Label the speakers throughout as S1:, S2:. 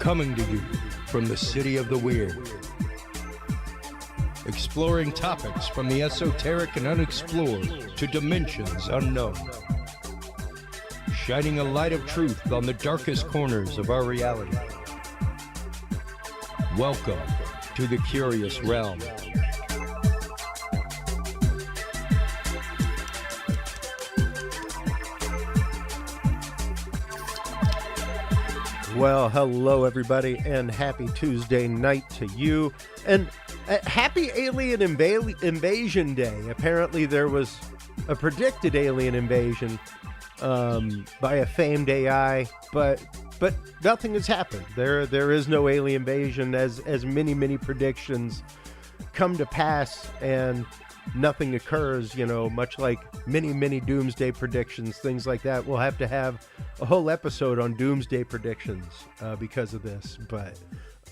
S1: Coming to you from the city of the weird. Exploring topics from the esoteric and unexplored to dimensions unknown. Shining a light of truth on the darkest corners of our reality. Welcome to the Curious Realm.
S2: Well, hello everybody, and happy Tuesday night to you, and happy Alien Invasion Day. Apparently there was a predicted alien invasion by a famed AI, but nothing has happened. There is no alien invasion as many predictions come to pass, and nothing occurs, much like many doomsday predictions, things like that. We'll have to have a whole episode on doomsday predictions because of this, but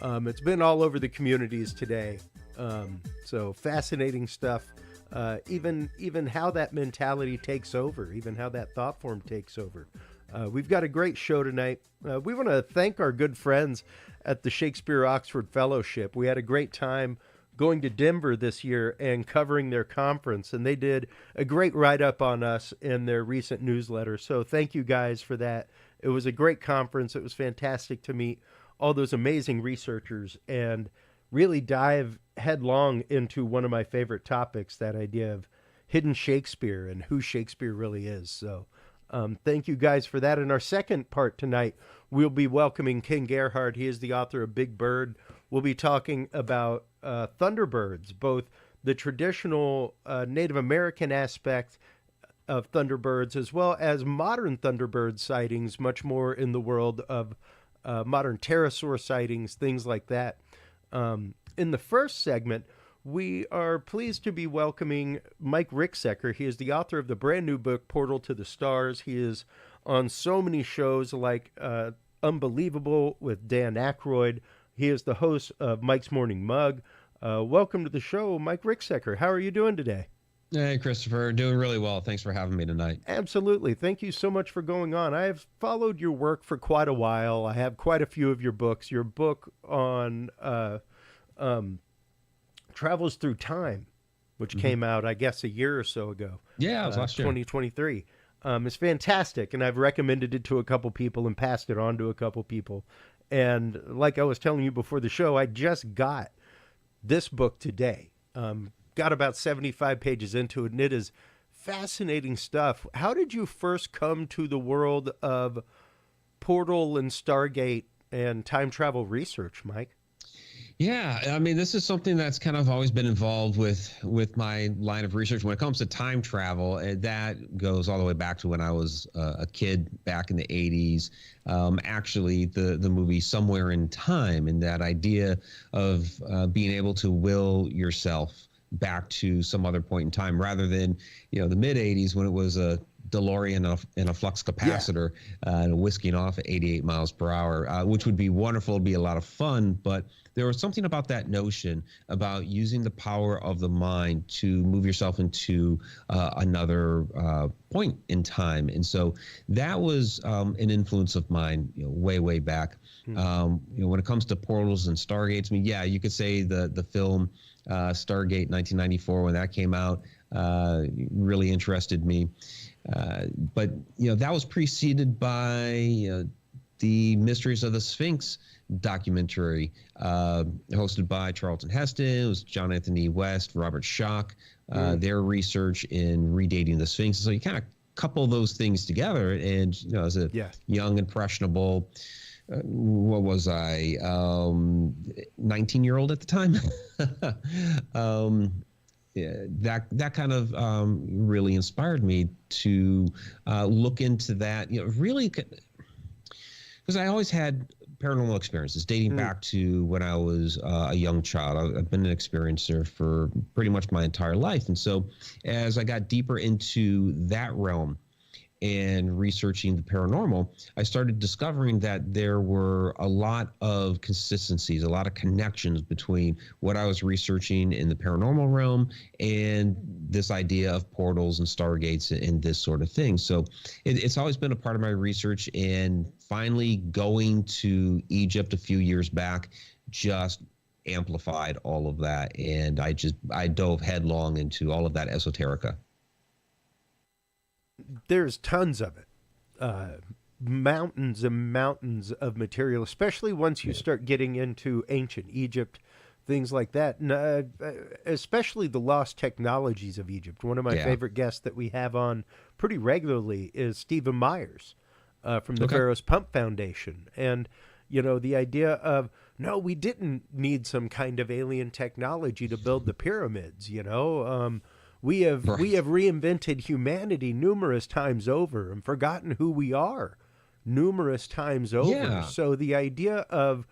S2: it's been all over the communities today. So fascinating stuff. Even how that mentality takes over, even how that thought form takes over. We've got a great show tonight. We want to thank our good friends at the Shakespeare Oxford Fellowship. We had a great time going to Denver this year and covering their conference, and they did a great write-up on us in their recent newsletter. So thank you guys for that. It was a great conference. It was fantastic to meet all those amazing researchers and really dive headlong into one of my favorite topics, that idea of hidden Shakespeare and who Shakespeare really is. So thank you guys for that. In our second part tonight, we'll be welcoming Ken Gerhard. He is the author of Big Bird. We'll be talking about Thunderbirds, both the traditional Native American aspect of Thunderbirds as well as modern Thunderbird sightings, much more in the world of modern pterosaur sightings, things like that. In the first segment, we are pleased to be welcoming Mike Ricksecker. He is the author of the brand new book, Portal to the Stars. He is on so many shows like Unbelievable with Dan Aykroyd. He is the host of Mike's Morning Mug. Welcome to the show, Mike Ricksecker. How are you doing today?
S3: Hey, Christopher. Doing really well. Thanks for having me tonight.
S2: Absolutely. Thank you so much for going on. I have followed your work for quite a while. I have quite a few of your books. Your book on Travels Through Time, which came out, I guess, a year or so ago.
S3: Yeah, it was last year.
S2: 2023. It's fantastic, and I've recommended it to a couple people and passed it on to a couple people. And like I was telling you before the show, I just got this book today. Got about 75 pages into it, and it is fascinating stuff. How did you first come to the world of Portal and Stargate and time travel research, Mike?
S3: Yeah, I mean, this is something that's kind of always been involved with my line of research. When it comes to time travel, that goes all the way back to when I was a kid back in the 80s. Actually, the movie Somewhere in Time, and that idea of being able to will yourself back to some other point in time, rather than, the mid 80s when it was a DeLorean and a flux capacitor whisking off at 88 miles per hour, which would be wonderful. It'd be a lot of fun, but there was something about that notion about using the power of the mind to move yourself into another point in time. And so that was an influence of mine, way back. When it comes to portals and Stargates, I mean, yeah, you could say the film Stargate 1994, when that came out, really interested me. But that was preceded by the Mysteries of the Sphinx documentary, hosted by Charlton Heston. It was John Anthony West, Robert Schoch, their research in redating the Sphinx. So you kind of couple those things together, and as a young, impressionable, what was I, 19-year-old at the time? That kind of really inspired me to look into that, really, because I always had paranormal experiences dating back to when I was a young child. I've been an experiencer for pretty much my entire life. And so as I got deeper into that realm and researching the paranormal, I started discovering that there were a lot of consistencies, a lot of connections between what I was researching in the paranormal realm and this idea of portals and stargates and this sort of thing. So it's always been a part of my research, and finally going to Egypt a few years back just amplified all of that. And I dove headlong into all of that esoterica.
S2: There's tons of it, mountains and mountains of material, especially once you start getting into ancient Egypt, things like that, and especially the lost technologies of Egypt. One of my favorite guests that we have on pretty regularly is Stephen Myers from the Pharaoh's Pump Foundation. And, you know, the idea of, no, we didn't need some kind of alien technology to build the pyramids, you know. We have reinvented humanity numerous times over and forgotten who we are numerous times over.
S3: Yeah.
S2: So the idea of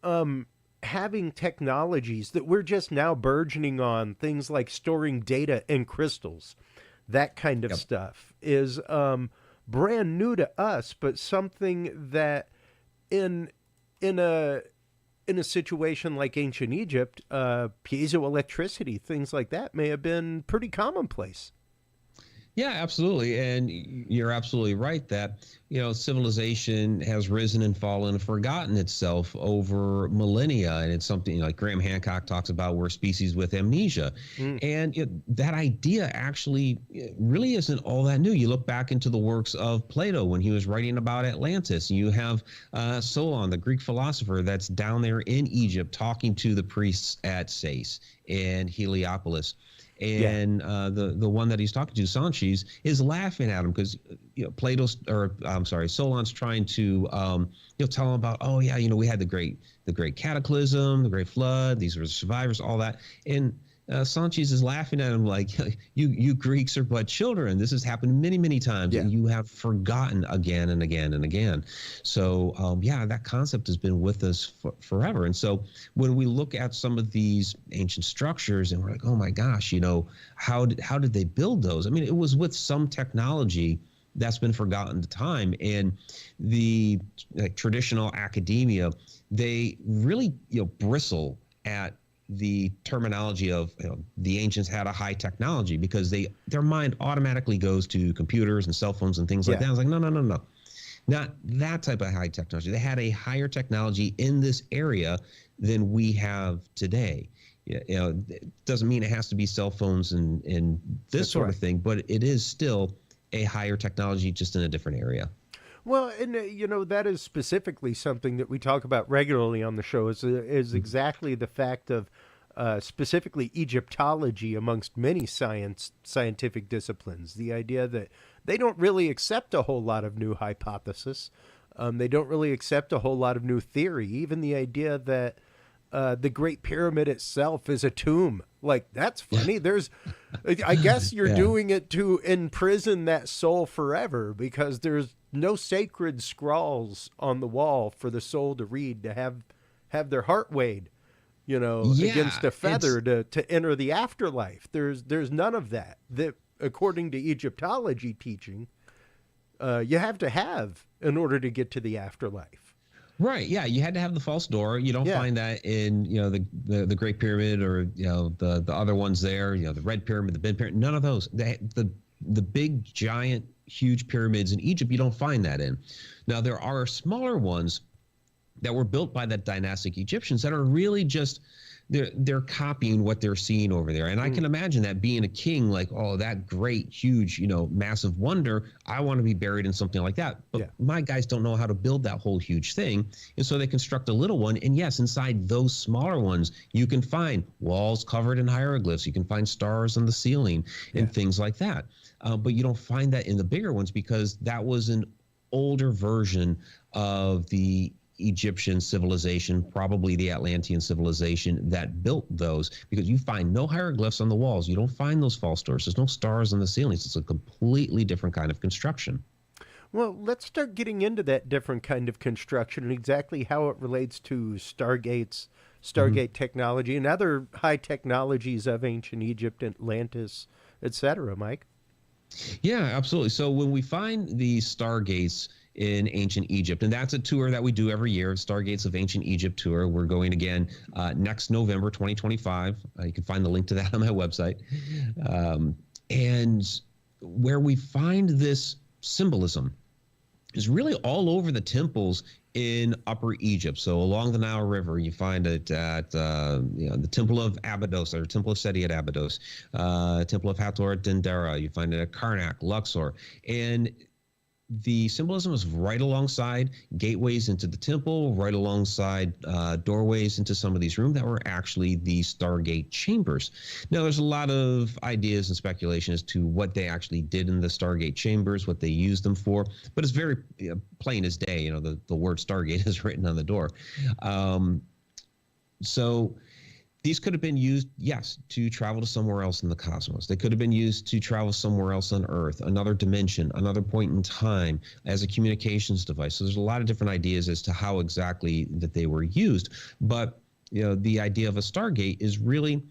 S2: having technologies that we're just now burgeoning on, things like storing data in crystals, that kind of stuff, is brand new to us, but something that in a situation like ancient Egypt, piezoelectricity, things like that may have been pretty commonplace.
S3: Yeah, absolutely. And you're absolutely right that, you know, civilization has risen and fallen and forgotten itself over millennia. And it's something like Graham Hancock talks about, we're a species with amnesia. And that idea actually really isn't all that new. You look back into the works of Plato when he was writing about Atlantis. You have Solon, the Greek philosopher, that's down there in Egypt talking to the priests at Sais and Heliopolis. And the one that he's talking to, Sanches, is laughing at him because, you know, Solon's trying to tell him about, oh yeah, you know, we had the great cataclysm, the great flood, these were the survivors, all that. And Sanches is laughing at him like, you Greeks are but children. This has happened many, many times, and you have forgotten again and again and again. So, that concept has been with us forever. And so when we look at some of these ancient structures and we're like, oh my gosh, you know, how did they build those? I mean, it was with some technology that's been forgotten to time. And the traditional academia, they really, you know, bristle at the terminology of, you know, the ancients had a high technology because their mind automatically goes to computers and cell phones and things like that. I was like, no, not that type of high technology. They had a higher technology in this area than we have today. You know, it doesn't mean it has to be cell phones and this sort of thing, but it is still a higher technology, just in a different area.
S2: Well, and you know, that is specifically something that we talk about regularly on the show is exactly the fact of specifically Egyptology amongst many scientific disciplines. The idea that they don't really accept a whole lot of new hypothesis. They don't really accept a whole lot of new theory. Even the idea that the Great Pyramid itself is a tomb. Like, that's funny. I guess you're doing it to imprison that soul forever, because there's no sacred scrawls on the wall for the soul to read, to have their heart weighed, you know, against a feather to enter the afterlife. There's none of that. That, according to Egyptology teaching, you have to have in order to get to the afterlife.
S3: Right. Yeah. You had to have the false door. You don't find that in, you know, the Great Pyramid, or, you know, the other ones there, you know, the Red Pyramid, the Big Pyramid, none of those. The big, giant, huge pyramids in Egypt, you don't find that in. Now, there are smaller ones that were built by the dynastic Egyptians that are really just, they're copying what they're seeing over there. And I can imagine that being a king, like, oh, that great, huge, you know, massive wonder, I want to be buried in something like that. But my guys don't know how to build that whole huge thing. And so they construct a little one. And yes, inside those smaller ones, you can find walls covered in hieroglyphs. You can find stars on the ceiling and things like that. But you don't find that in the bigger ones, because that was an older version of the Egyptian civilization, probably the Atlantean civilization, that built those, because you find no hieroglyphs on the walls. You don't find those false doors. There's no stars on the ceilings. It's a completely different kind of construction.
S2: Well, let's start getting into that different kind of construction and exactly how it relates to Stargate technology and other high technologies of ancient Egypt, Atlantis, etc., Mike.
S3: Yeah, absolutely. So when we find the Stargates in ancient Egypt, and that's a tour that we do every year, Stargates of Ancient Egypt tour. We're going again next November 2025. You can find the link to that on my website. And where we find this symbolism is really all over the temples in Upper Egypt. So along the Nile River, you find it at the Temple of Abydos, or Temple of Seti at Abydos, Temple of Hathor at Dendera. You find it at Karnak, Luxor, and the symbolism is right alongside gateways into the temple, right alongside doorways into some of these rooms that were actually the Stargate chambers. Now, there's a lot of ideas and speculation as to what they actually did in the Stargate chambers, what they used them for, but it's very plain as day. The word Stargate is written on the door. So these could have been used, yes, to travel to somewhere else in the cosmos. They could have been used to travel somewhere else on Earth, another dimension, another point in time, as a communications device. So there's a lot of different ideas as to how exactly that they were used. But the idea of a Stargate is really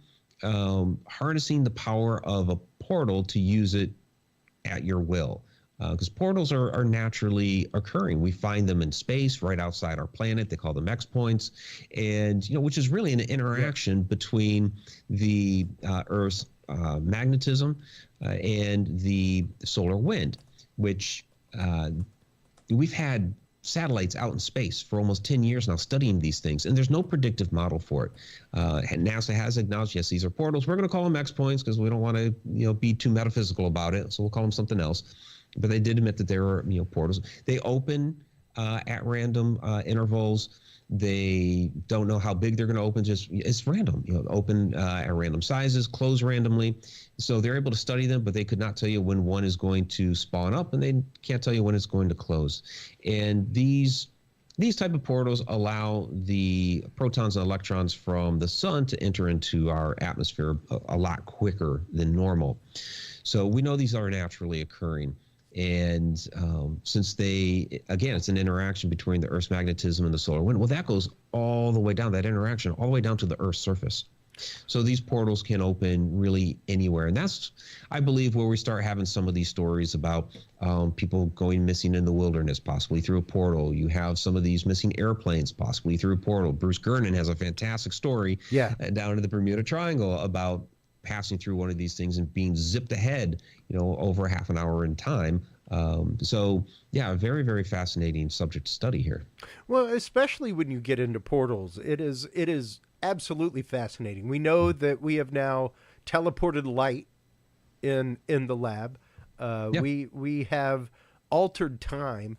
S3: harnessing the power of a portal to use it at your will. Because portals are naturally occurring. We find them in space, right outside our planet. They call them X points, and which is really an interaction between the Earth's magnetism and the solar wind, which we've had satellites out in space for almost 10 years now studying these things, and there's no predictive model for it. And NASA has acknowledged, yes, these are portals. We're going to call them X points because we don't want to be too metaphysical about it, so we'll call them something else. But they did admit that there were portals. They open at random intervals. They don't know how big they're going to open. Just it's random. Open at random sizes, close randomly. So they're able to study them, but they could not tell you when one is going to spawn up, and they can't tell you when it's going to close. And these type of portals allow the protons and electrons from the sun to enter into our atmosphere a lot quicker than normal. So we know these are naturally occurring. And since it's an interaction between the Earth's magnetism and the solar wind, well, that goes all the way down, that interaction, all the way down to the Earth's surface. So these portals can open really anywhere. And that's, I believe, where we start having some of these stories about people going missing in the wilderness, possibly through a portal. You have some of these missing airplanes, possibly through a portal. Bruce Gernon has a fantastic story down in the Bermuda Triangle about passing through one of these things and being zipped ahead, over half an hour in time. So yeah, very, very fascinating subject to study here.
S2: Well, especially when you get into portals, it is absolutely fascinating. We know that we have now teleported light in the lab. We have altered time.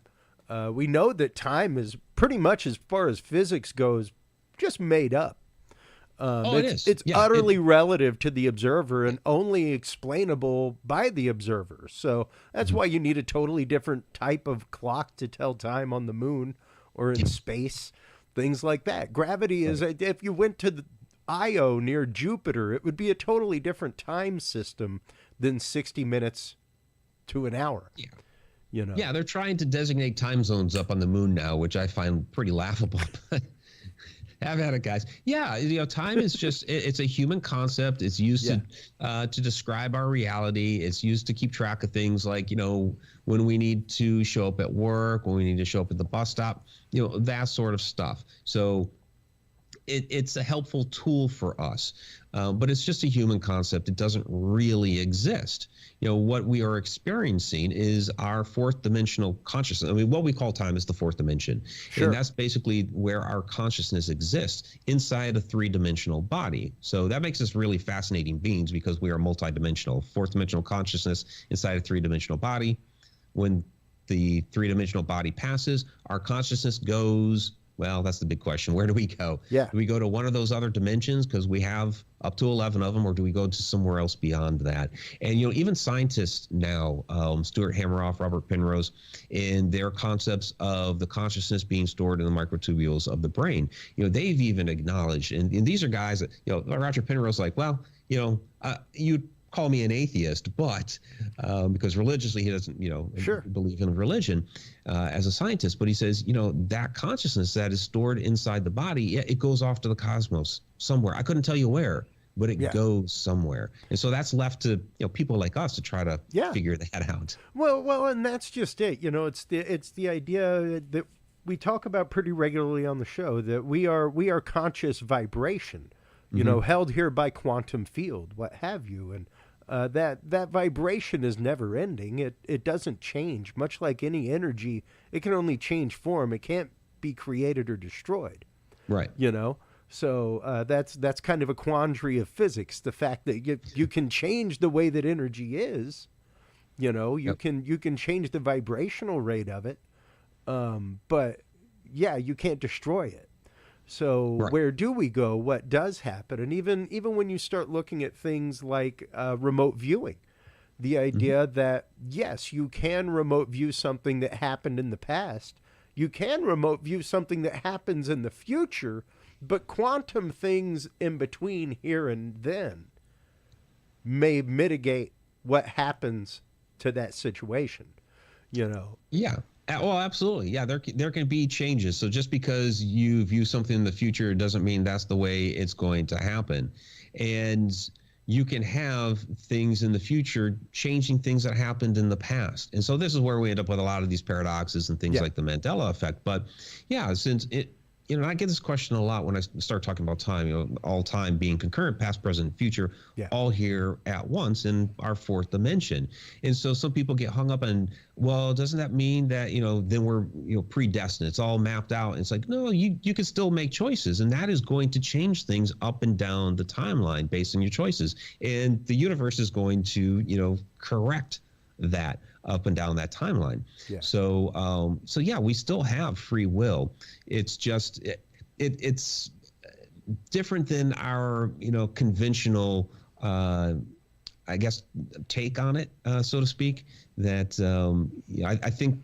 S2: We know that time is pretty much, as far as physics goes, just made up. It's utterly relative to the observer and only explainable by the observer. So that's why you need a totally different type of clock to tell time on the moon or in space, things like that. Gravity is, if you went to the Io near Jupiter, it would be a totally different time system than 60 minutes to an hour. Yeah,
S3: they're trying to designate time zones up on the moon now, which I find pretty laughable. Have at it, guys. Yeah, time is just, it's a human concept. It's used to describe our reality. It's used to keep track of things like, when we need to show up at work, when we need to show up at the bus stop, that sort of stuff. So it's a helpful tool for us, but it's just a human concept. It doesn't really exist. What we are experiencing is our fourth dimensional consciousness. I mean, what we call time is the fourth dimension. Sure. And that's basically where our consciousness exists inside a three-dimensional body. So that makes us really fascinating beings because we are multidimensional. Fourth dimensional consciousness inside a three-dimensional body. When the three-dimensional body passes, our consciousness goes, well, that's the big question. Where do we go?
S2: Yeah.
S3: Do we go to one of those other dimensions because we have up to 11 of them, or do we go to somewhere else beyond that? And, even scientists now, Stuart Hameroff, Robert Penrose, in their concepts of the consciousness being stored in the microtubules of the brain, they've even acknowledged, and these are guys that, Roger Penrose, like, well, you call me an atheist, but because religiously he doesn't, believe in religion as a scientist. But he says, that consciousness that is stored inside the body, it goes off to the cosmos somewhere. I couldn't tell you where, but it goes somewhere. And so that's left to people like us to try to figure that out.
S2: Well, and that's just it. It's the idea that we talk about pretty regularly on the show, that we are conscious vibration, held here by quantum field, what have you, and that vibration is never ending. It doesn't change. Much like any energy, it can only change form. It can't be created or destroyed.
S3: Right.
S2: So that's kind of a quandary of physics. The fact that you can change the way that energy is, you can change the vibrational rate of it, but you can't destroy it. So where do we go? What does happen? And even when you start looking at things like remote viewing, the idea that yes, you can remote view something that happened in the past. You can remote view something that happens in the future, but quantum things in between here and then may mitigate what happens to that situation,
S3: Yeah. Well, absolutely. Yeah, there can be changes. So just because you view something in the future doesn't mean that's the way it's going to happen. And you can have things in the future changing things that happened in the past. And so this is where we end up with a lot of these paradoxes and things like the Mandela effect. But since I get this question a lot when I start talking about time, all time being concurrent, past, present, future, all here at once in our fourth dimension. And so some people get hung up on, well, doesn't that mean that, then we're, predestined? It's all mapped out. And it's like, no, you can still make choices. And that is going to change things up and down the timeline based on your choices. And the universe is going to, correct that up and down that timeline. So we still have free will. It's just it's different than our conventional I guess take on it, so to speak. That I think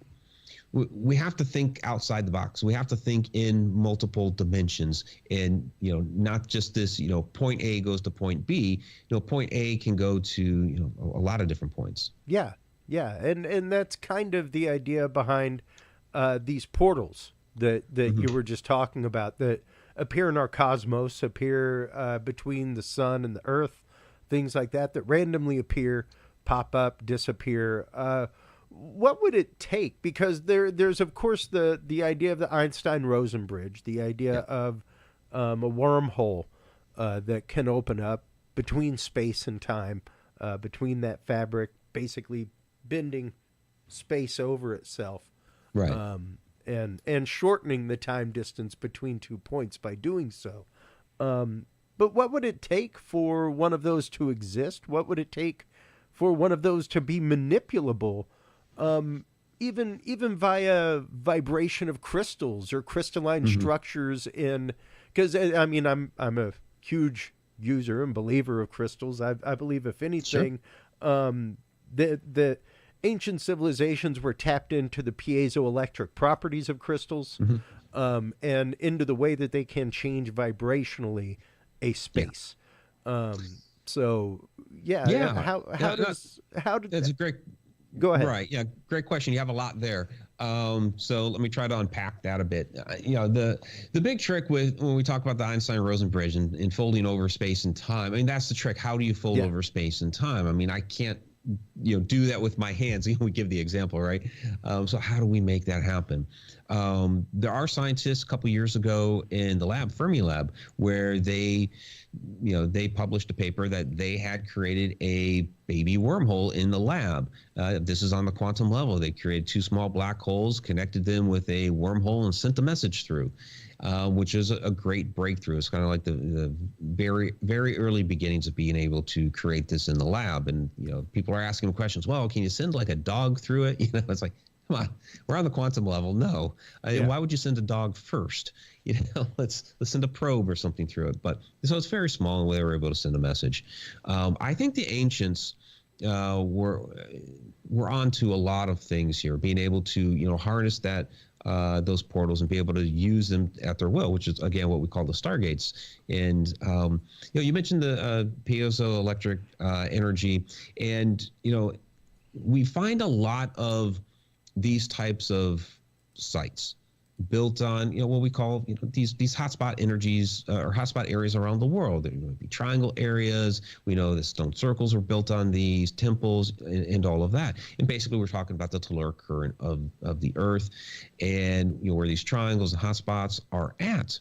S3: we have to think outside the box. We have to think in multiple dimensions, and not just this point A goes to point B. Point A can go to a lot of different points.
S2: Yeah, and that's kind of the idea behind these portals that you were just talking about, that appear in our cosmos, appear between the sun and the earth, things like that randomly appear, pop up, disappear. What would it take? Because there's of course the idea of the Einstein-Rosen bridge, the idea of a wormhole that can open up between space and time, between that fabric, basically bending space over itself, and shortening the time distance between 2 points by doing so. But what would it take for one of those to exist? What would it take for one of those to be manipulable, even via vibration of crystals or crystalline structures in? Because I'm a huge user and believer of crystals. I believe, if anything, the ancient civilizations were tapped into the piezoelectric properties of crystals, and into the way that they can change vibrationally a space. How did
S3: that's a great
S2: go ahead.
S3: Right. Yeah. Great question. You have a lot there. So let me try to unpack that a bit. The big trick when we talk about the Einstein-Rosen bridge and folding over space and time, I mean, that's the trick. How do you fold over space and time? I mean, I can't do that with my hands. We give the example, right? So how do we make that happen? There are scientists a couple years ago in the lab, Fermi Lab, where they published a paper that they had created a baby wormhole in the lab. This is on the quantum level. They created 2 small black holes, connected them with a wormhole, and sent a message through, which is a great breakthrough. It's kind of like the very, very early beginnings of being able to create this in the lab. And people are asking questions. Well, can you send like a dog through it? It's like, come on, we're on the quantum level. No, why would you send a dog first? Let's send a probe or something through it. But so it's very small, and they were able to send a message. I think the ancients were onto a lot of things here, being able to harness that those portals and be able to use them at their will, which is again what we call the Stargates. And you mentioned the piezoelectric energy, and we find a lot of these types of sites built on, what we call, these hotspot energies or hotspot areas around the world. There would be triangle areas. We know the stone circles were built on these temples and all of that. And basically, we're talking about the telluric current of the Earth, and where these triangles and hotspots are at.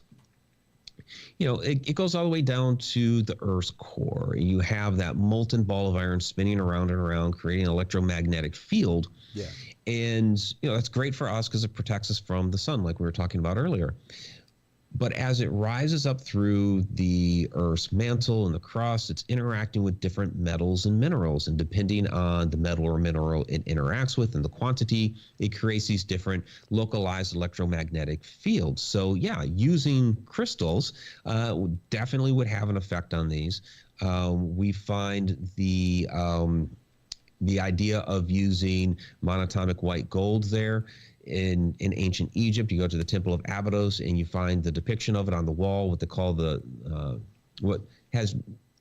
S3: It goes all the way down to the Earth's core. You have that molten ball of iron spinning around and around, creating an electromagnetic field.
S2: Yeah.
S3: And, that's great for us because it protects us from the sun, like we were talking about earlier. But as it rises up through the Earth's mantle and the crust, it's interacting with different metals and minerals. And depending on the metal or mineral it interacts with and the quantity, it creates these different localized electromagnetic fields. So, yeah, using crystals definitely would have an effect on these. We find the idea of using monatomic white gold there. In ancient Egypt, you go to the Temple of Abydos and you find the depiction of it on the wall, what they call what has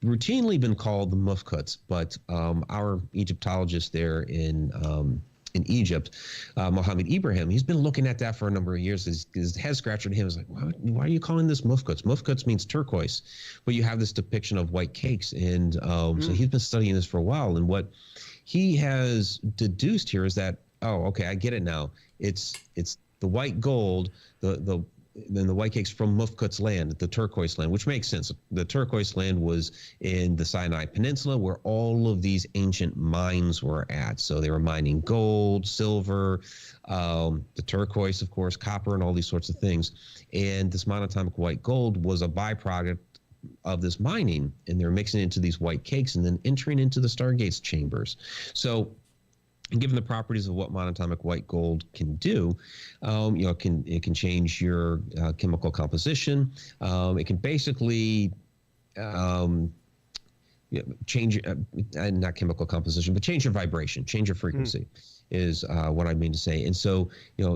S3: routinely been called the mufkuts. But our Egyptologist there in Egypt, Mohammed Ibrahim, he's been looking at that for a number of years. His head scratcher to him is like, why are you calling this mufkuts? Mufkuts means turquoise, but you have this depiction of white cakes. And so he's been studying this for a while. And what he has deduced here is that, oh, okay, I get it now. It's the white gold, then the white cakes from Mufkut's land, the turquoise land, which makes sense. The turquoise land was in the Sinai Peninsula where all of these ancient mines were at. So they were mining gold, silver, the turquoise, of course, copper, and all these sorts of things. And this monatomic white gold was a byproduct of this mining, and they're mixing it into these white cakes and then entering into the Stargates chambers. So, given the properties of what monatomic white gold can do, it can change your chemical composition. It can basically change not chemical composition, but change your vibration, change your frequency. Is what I mean to say. And so,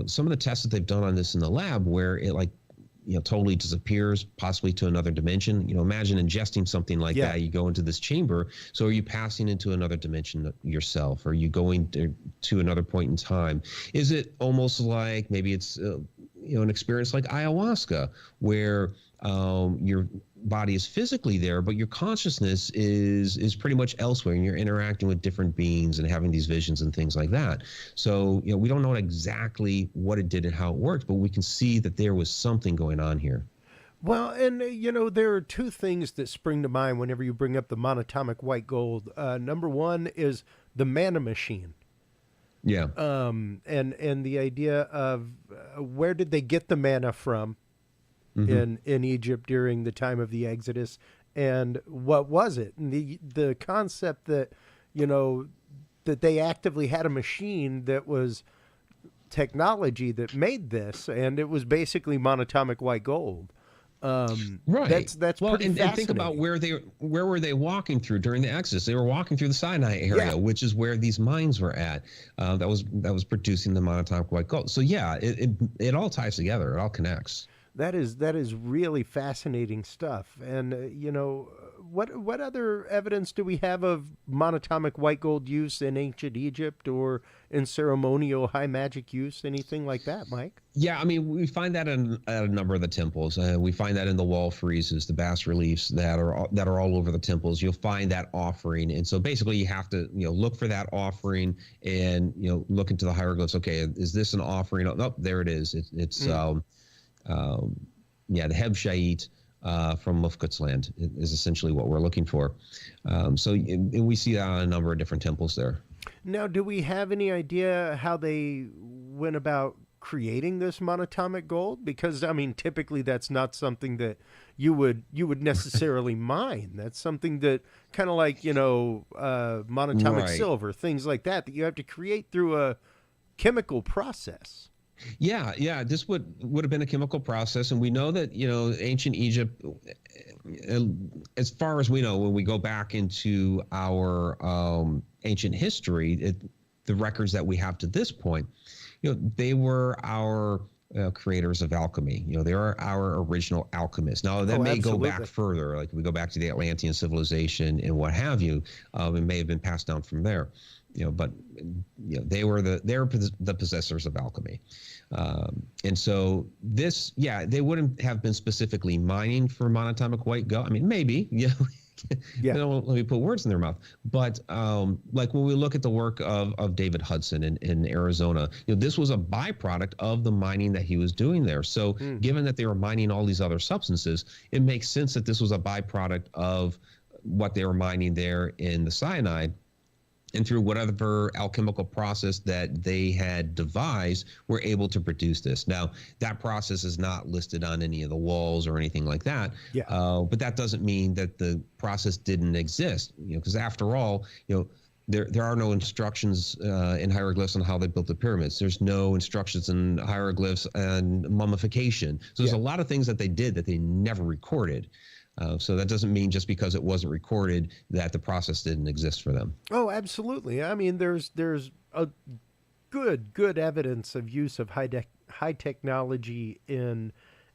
S3: some of the tests that they've done on this in the lab, where it totally disappears, possibly to another dimension. Imagine ingesting something like that. You go into this chamber. So are you passing into another dimension yourself? Are you going to another point in time? Is it almost like maybe it's an experience like ayahuasca, where your body is physically there, but your consciousness is pretty much elsewhere, and you're interacting with different beings and having these visions and things like that. So, we don't know exactly what it did and how it worked, but we can see that there was something going on here.
S2: Well, and, there are two things that spring to mind whenever you bring up the monatomic white gold. Number one is the mana machine.
S3: Yeah.
S2: And the idea of where did they get the mana from? In Egypt during the time of the Exodus, and what was it? And the concept that that they actively had a machine that was technology that made this, and it was basically monatomic white gold.
S3: Right.
S2: That's
S3: well,
S2: pretty
S3: and think
S2: fascinating.
S3: about where were they walking through during the Exodus? They were walking through the Sinai area, which is where these mines were at. That was producing the monatomic white gold. So yeah, it all ties together. It all connects.
S2: That is really fascinating stuff. And what other evidence do we have of monatomic white gold use in ancient Egypt or in ceremonial high magic use? Anything like that, Mike?
S3: Yeah, I mean, we find that at a number of the temples. We find that in the wall friezes, the bas reliefs that are all over the temples. You'll find that offering, and so basically you have to look for that offering and look into the hieroglyphs. Okay, is this an offering? Oh, there it is. It's the Hebshait from Mufkut's land is essentially what we're looking for. So we see that on a number of different temples there.
S2: Now, do we have any idea how they went about creating this monatomic gold? Because I mean, typically that's not something that you would necessarily mine. That's something that kind of like monatomic silver, things like that you have to create through a chemical process.
S3: Yeah. This would have been a chemical process, and we know that ancient Egypt, as far as we know, when we go back into our ancient history, the records that we have to this point, they were our creators of alchemy. They are our original alchemists. Now that may go back further, like we go back to the Atlantean civilization and what have you. It may have been passed down from there. but they were the possessors of alchemy. And so this, they wouldn't have been specifically mining for monatomic white gold. I mean, maybe, don't let me put words in their mouth. But like when we look at the work of David Hudson in Arizona, this was a byproduct of the mining that he was doing there. So given that they were mining all these other substances, it makes sense that this was a byproduct of what they were mining there in the cyanide. And through whatever alchemical process that they had devised, were able to produce this. Now, that process is not listed on any of the walls or anything like that. But that doesn't mean that the process didn't exist. Because after all, there are no instructions in hieroglyphs on how they built the pyramids. There's no instructions in hieroglyphs and mummification. So there's a lot of things that they did that they never recorded. So that doesn't mean just because it wasn't recorded that the process didn't exist for them.
S2: Oh, absolutely. I mean, there's a good evidence of use of high technology in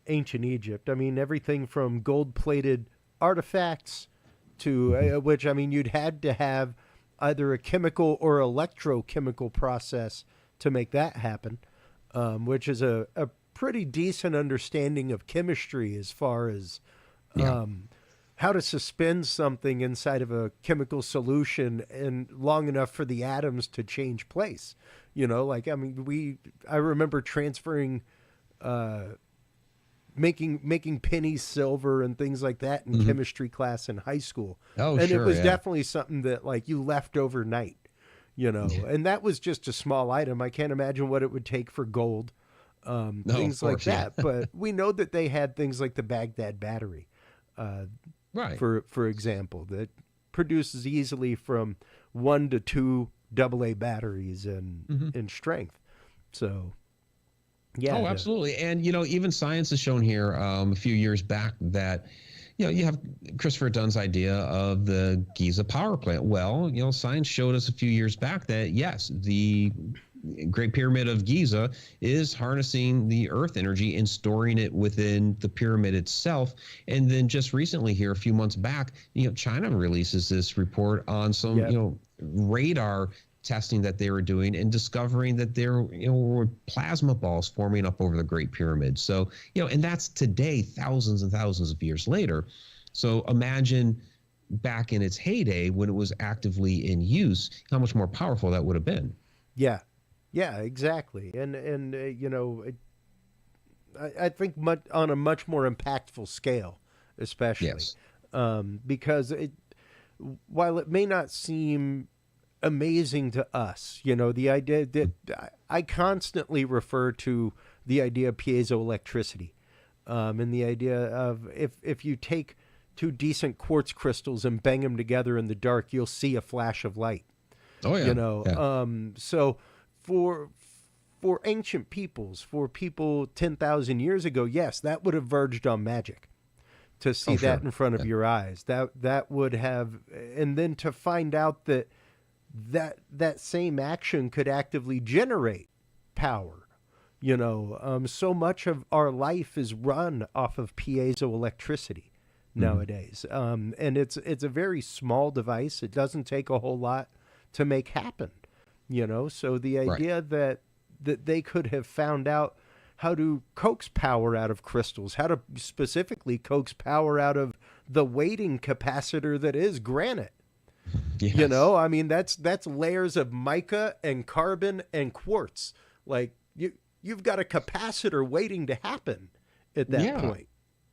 S2: ancient Egypt. I mean, everything from gold-plated artifacts to which, I mean, you'd had to have either a chemical or electrochemical process to make that happen, which is a pretty decent understanding of chemistry as far as how to suspend something inside of a chemical solution and long enough for the atoms to change place. Like, I mean, I remember transferring, making pennies silver and things like that in chemistry class in high school.
S3: Oh,
S2: and
S3: sure,
S2: it was definitely something that like you left overnight, and that was just a small item. I can't imagine what it would take for gold, things like that. But we know that they had things like the Baghdad battery. For example, that produces easily from 1 to 2 AA batteries in strength. So,
S3: Oh, absolutely. And, even science has shown here a few years back that, you have Christopher Dunn's idea of the Giza power plant. Well, science showed us a few years back that, yes, the Great Pyramid of Giza is harnessing the earth energy and storing it within the pyramid itself. And then just recently here, a few months back, China releases this report on some, radar testing that they were doing and discovering that there were plasma balls forming up over the Great Pyramid. So, and that's today, thousands and thousands of years later. So imagine back in its heyday when it was actively in use, how much more powerful that would have been.
S2: Yeah, exactly. And I think on a much more impactful scale, especially.
S3: Yes.
S2: Because while it may not seem amazing to us, the idea that I constantly refer to the idea of piezoelectricity, and the idea of if you take 2 decent quartz crystals and bang them together in the dark, you'll see a flash of light.
S3: Oh, yeah.
S2: So for ancient peoples, for people 10,000 years ago, yes, that would have verged on magic to see that in front of your eyes. That would have, and then to find out that same action could actively generate power. So much of our life is run off of piezoelectricity nowadays. And it's a very small device. It doesn't take a whole lot to make happen. So the idea that they could have found out how to coax power out of crystals, how to specifically coax power out of the weighting capacitor that is granite.
S3: Yes.
S2: I mean, that's layers of mica and carbon and quartz. Like you've got a capacitor waiting to happen at that point.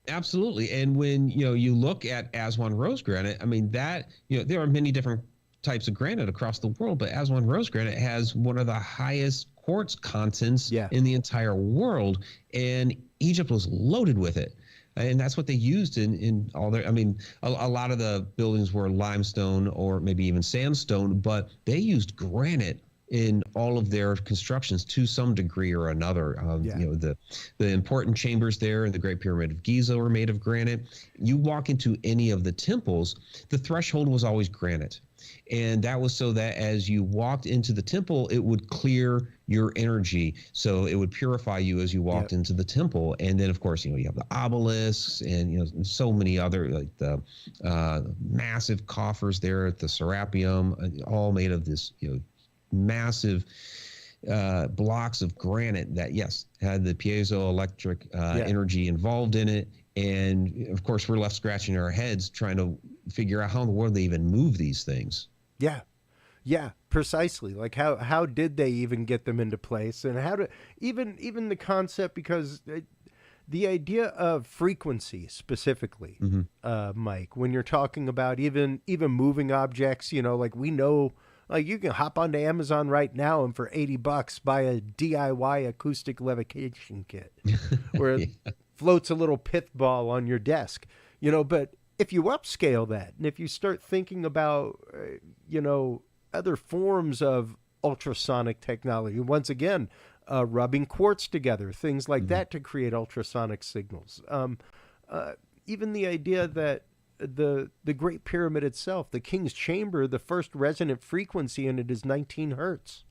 S3: Absolutely. And when, you look at Aswan rose granite, I mean, that, there are many different types of granite across the world, but Aswan rose granite has one of the highest quartz contents in the entire world, and Egypt was loaded with it. And that's what they used in all their, I mean, a lot of the buildings were limestone or maybe even sandstone, but they used granite in all of their constructions to some degree or another. The important chambers there in the Great Pyramid of Giza were made of granite. You walk into any of the temples, the threshold was always granite. And that was so that as you walked into the temple, it would clear your energy. So it would purify you as you walked into the temple. And then, of course, you have the obelisks and, so many other, like the massive coffers there at the Serapeum, all made of this, massive blocks of granite that, yes, had the piezoelectric energy involved in it. And of course, we're left scratching our heads trying to figure out how in the world they even move these things.
S2: Yeah. Yeah, precisely. Like how did they even get them into place, and how to even the concept, because the idea of frequency specifically, Mike, when you're talking about even moving objects, like we know, like you can hop onto Amazon right now and for $80 buy a DIY acoustic levitation kit where it floats a little pith ball on your desk, but if you upscale that and if you start thinking about, other forms of ultrasonic technology, once again, rubbing quartz together, things like that to create ultrasonic signals. Even the idea that the Great Pyramid itself, the King's Chamber, the first resonant frequency in it is 19 hertz.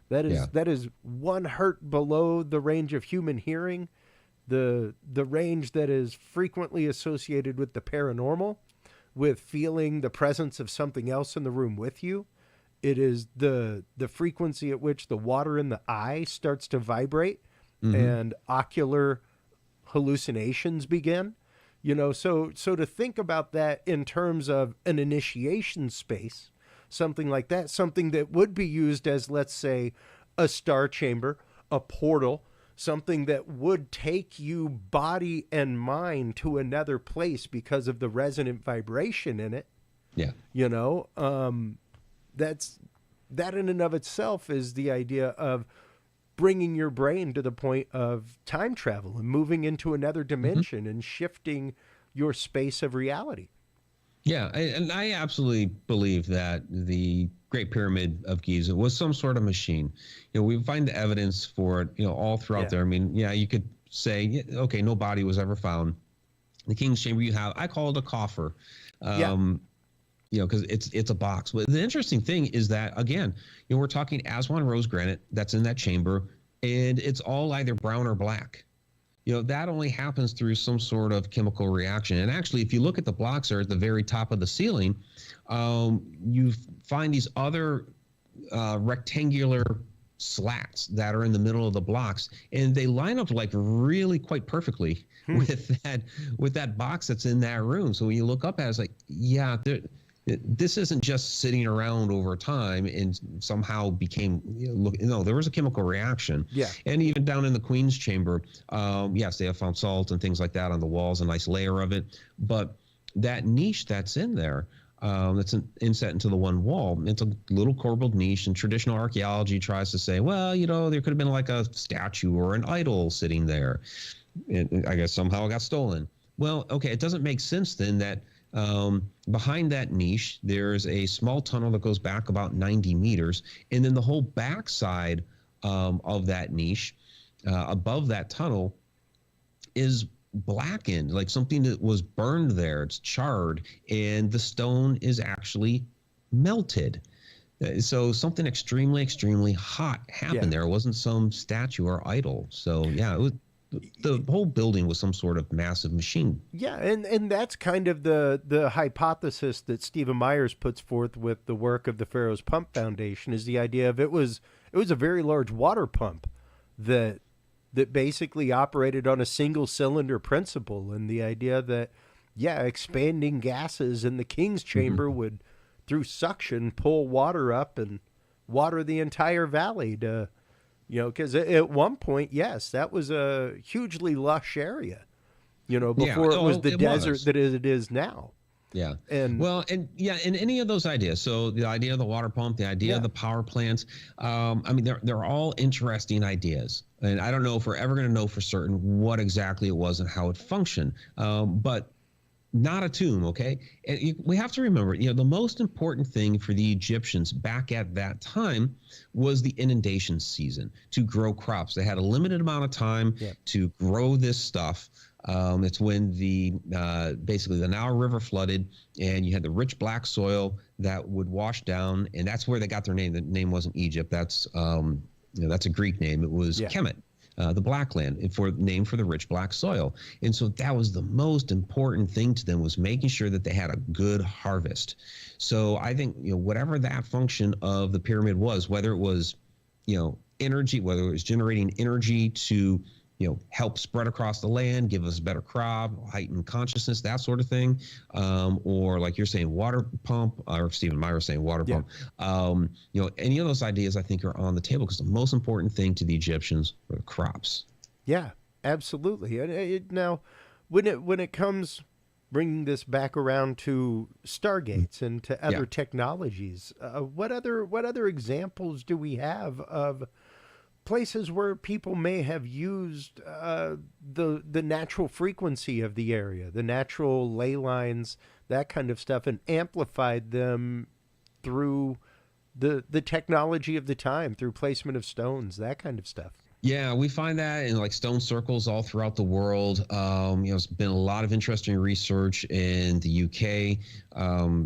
S2: That is 1 hertz below the range of human hearing, the range that is frequently associated with the paranormal, with feeling the presence of something else in the room with you. It is the frequency at which the water in the eye starts to vibrate and ocular hallucinations begin. So to think about that in terms of an initiation space, something like that, something that would be used as, let's say, a star chamber, a portal, something that would take you body and mind to another place because of the resonant vibration in it.
S3: Yeah.
S2: That in and of itself is the idea of bringing your brain to the point of time travel and moving into another dimension and shifting your space of reality.
S3: Yeah, and I absolutely believe that the Great Pyramid of Giza was some sort of machine. We find the evidence for it, all throughout there. I mean, you could say, okay, no body was ever found. The King's Chamber, I call it a coffer. Because it's a box. But the interesting thing is that, again, we're talking Aswan rose granite that's in that chamber, and it's all either brown or black. That only happens through some sort of chemical reaction. And actually, if you look at the blocks that are at the very top of the ceiling, you find these other rectangular slats that are in the middle of the blocks, and they line up like really quite perfectly with that box that's in that room. So when you look up at it, it's like, this isn't just sitting around over time and somehow became, there was a chemical reaction. Yeah. And even down in the Queen's Chamber, yes, they have found salt and things like that on the walls, a nice layer of it. But that niche that's in there, that's inset into the one wall, it's a little corbelled niche, and traditional archaeology tries to say, well, there could have been like a statue or an idol sitting there. And I guess somehow it got stolen. Well, okay, it doesn't make sense then that behind that niche, there's a small tunnel that goes back about 90 meters. And then the whole backside of that niche, above that tunnel, is blackened, like something that was burned there. It's charred, and the stone is actually melted. So something extremely, extremely hot happened there. It wasn't some statue or idol. So, it was. The whole building was some sort of massive machine. Yeah,
S2: and that's kind of the hypothesis that Stephen Myers puts forth with the work of the Pharaoh's Pump Foundation, is the idea of it was a very large water pump that basically operated on a single cylinder principle, and the idea that expanding gases in the King's Chamber would, through suction, pull water up and water the entire valley to. Because at one point, yes, that was a hugely lush area, before it was the desert that it is now.
S3: Yeah. And in any of those ideas. So the idea of the water pump, the idea of the power plants, they're all interesting ideas. And I don't know if we're ever going to know for certain what exactly it was and how it functioned. But not a tomb, okay? And we have to remember, the most important thing for the Egyptians back at that time was the inundation season to grow crops. They had a limited amount of time to grow this stuff. It's when basically the Nile River flooded, and you had the rich black soil that would wash down, and that's where they got their name. The name wasn't Egypt. That's a Greek name. It was Kemet. the black land, named for the rich black soil. And so that was the most important thing to them, was making sure that they had a good harvest. So I think, whatever that function of the pyramid was, whether it was, energy, whether it was generating energy to, help spread across the land, give us a better crop, heighten consciousness, that sort of thing. Or like you're saying, water pump, or Stephen Meyer saying water pump. Any of those ideas I think are on the table, because the most important thing to the Egyptians were the crops.
S2: Yeah, absolutely. And now, when it comes, bringing this back around to Stargates and to other technologies, what other examples do we have of places where people may have used the natural frequency of the area, the natural ley lines, that kind of stuff, and amplified them through the technology of the time, through placement of stones, that kind of stuff?
S3: Yeah, we find that in like stone circles all throughout the world. It's been a lot of interesting research in the UK.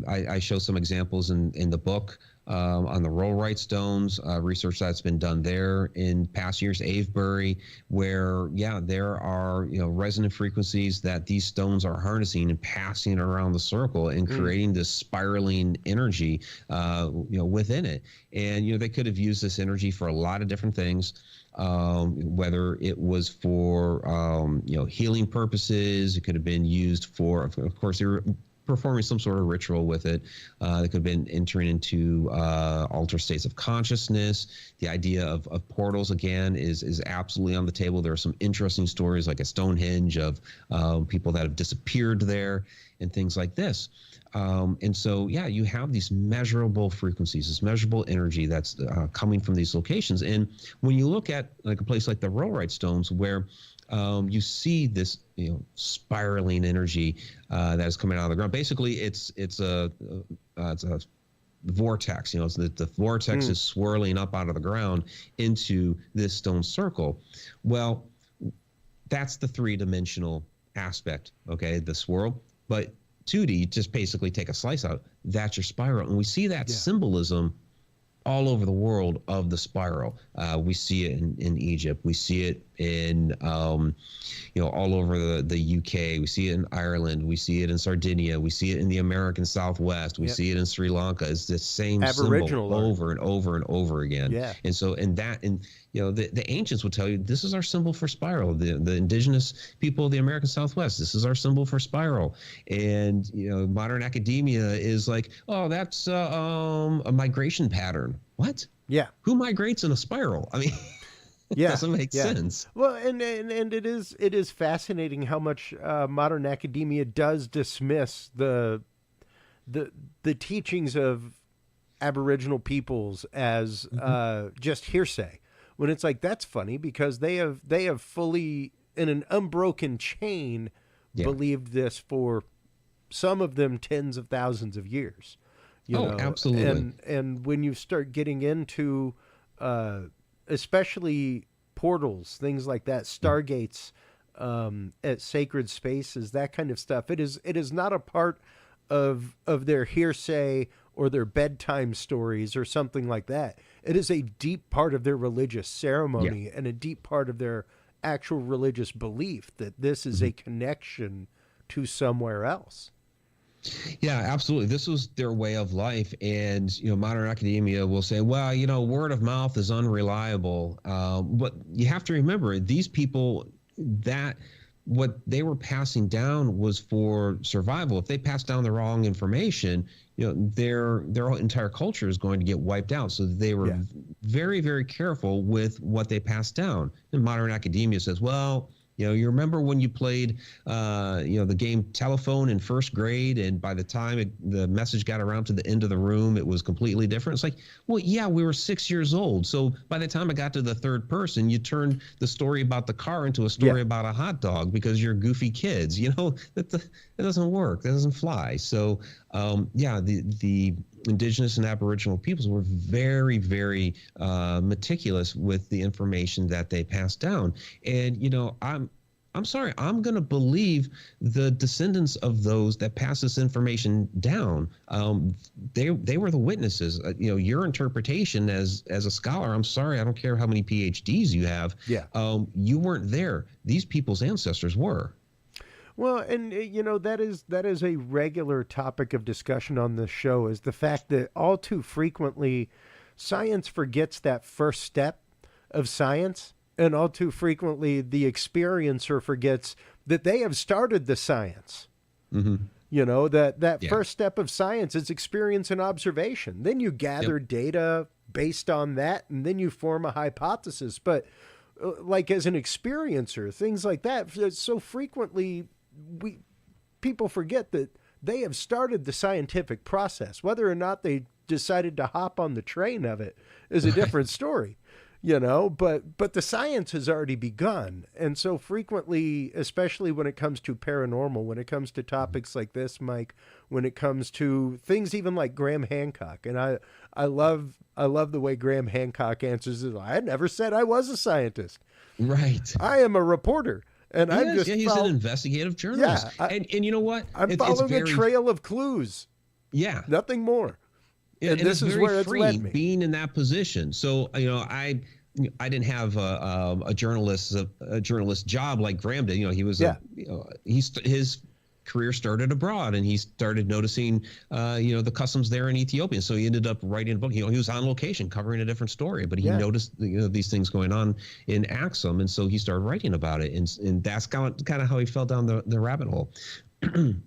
S3: I show some examples in the book on the rollright stones, research that's been done there in past years, Avebury, where, there are, resonant frequencies that these stones are harnessing and passing around the circle and creating this spiraling energy, within it. And, they could have used this energy for a lot of different things. Whether it was for, healing purposes, it could have been used for, of course, they were performing some sort of ritual with it. They could have been entering into altered states of consciousness. The idea of portals, again, is absolutely on the table. There are some interesting stories like at Stonehenge of people that have disappeared there and things like this. And so, you have these measurable frequencies, this measurable energy that's coming from these locations. And when you look at like a place like the rollright stones, where you see this, spiraling energy that is coming out of the ground. Basically, it's a vortex. The vortex is swirling up out of the ground into this stone circle. Well, that's the three-dimensional aspect. Okay, the swirl, but 2D, just basically take a slice out. That's your spiral, and we see that symbolism all over the world of the spiral. We see it in Egypt. We see it in, all over the UK. We see it in Ireland. We see it in Sardinia. We see it in the American Southwest. We see it in Sri Lanka. It's the same
S2: Aboriginal
S3: symbol over and over and over again.
S2: Yeah.
S3: And so, the ancients would tell you, this is our symbol for spiral. The indigenous people of the American Southwest, this is our symbol for spiral. And, modern academia is like, oh, that's a migration pattern. What?
S2: Yeah.
S3: Who migrates in a spiral? I mean, it doesn't make sense.
S2: Well, and it is fascinating how much modern academia does dismiss the teachings of Aboriginal peoples as just hearsay. When it's like, that's funny because they have fully, in an unbroken chain, believed this for some of them tens of thousands of years.
S3: Absolutely.
S2: And when you start getting into especially portals, things like that, stargates, at sacred spaces, that kind of stuff, it is not a part of their hearsay or their bedtime stories or something like that. It is a deep part of their religious ceremony and a deep part of their actual religious belief that this is a connection to somewhere else.
S3: Yeah, absolutely. This was their way of life. And, modern academia will say, well, word of mouth is unreliable. But you have to remember, these people, that what they were passing down was for survival. If they pass down the wrong information, their entire culture is going to get wiped out. So they were very, very careful with what they passed down. And modern academia says, well, you remember when you played, the game telephone in first grade, and by the time the message got around to the end of the room, it was completely different. It's like, well, yeah, we were 6 years old. So by the time I got to the third person, you turned the story about the car into a story about a hot dog because you're goofy kids. That doesn't work. That doesn't fly. So, the indigenous and Aboriginal peoples were very, very meticulous with the information that they passed down. And, I'm sorry, I'm going to believe the descendants of those that pass this information down. They were the witnesses. Your interpretation as a scholar, I'm sorry, I don't care how many PhDs you have.
S2: Yeah.
S3: You weren't there. These people's ancestors were.
S2: Well, and that is a regular topic of discussion on this show, is the fact that all too frequently science forgets that first step of science, and all too frequently the experiencer forgets that they have started the science.
S3: Mm-hmm.
S2: That first step of science is experience and observation. Then you gather data based on that, and then you form a hypothesis. But like as an experiencer, things like that, so frequently people forget that they have started the scientific process. Whether or not they decided to hop on the train of it is a different story, but the science has already begun. And so frequently, especially when it comes to paranormal, when it comes to topics like this, Mike, when it comes to things even like Graham Hancock, and I love the way Graham Hancock answers it. I never said I was a scientist.
S3: Right.
S2: I am a reporter. And
S3: he's an investigative journalist. Yeah, and you know what?
S2: I'm following a trail of clues.
S3: Yeah.
S2: Nothing more.
S3: And
S2: this is where it's led me.
S3: Being in that position. So, I didn't have a journalist job like Graham did. He was his career started abroad, and he started noticing the customs there in Ethiopia. So he ended up writing a book. He was on location covering a different story, but he noticed these things going on in Axum, and so he started writing about it. And that's kind of how he fell down the rabbit hole.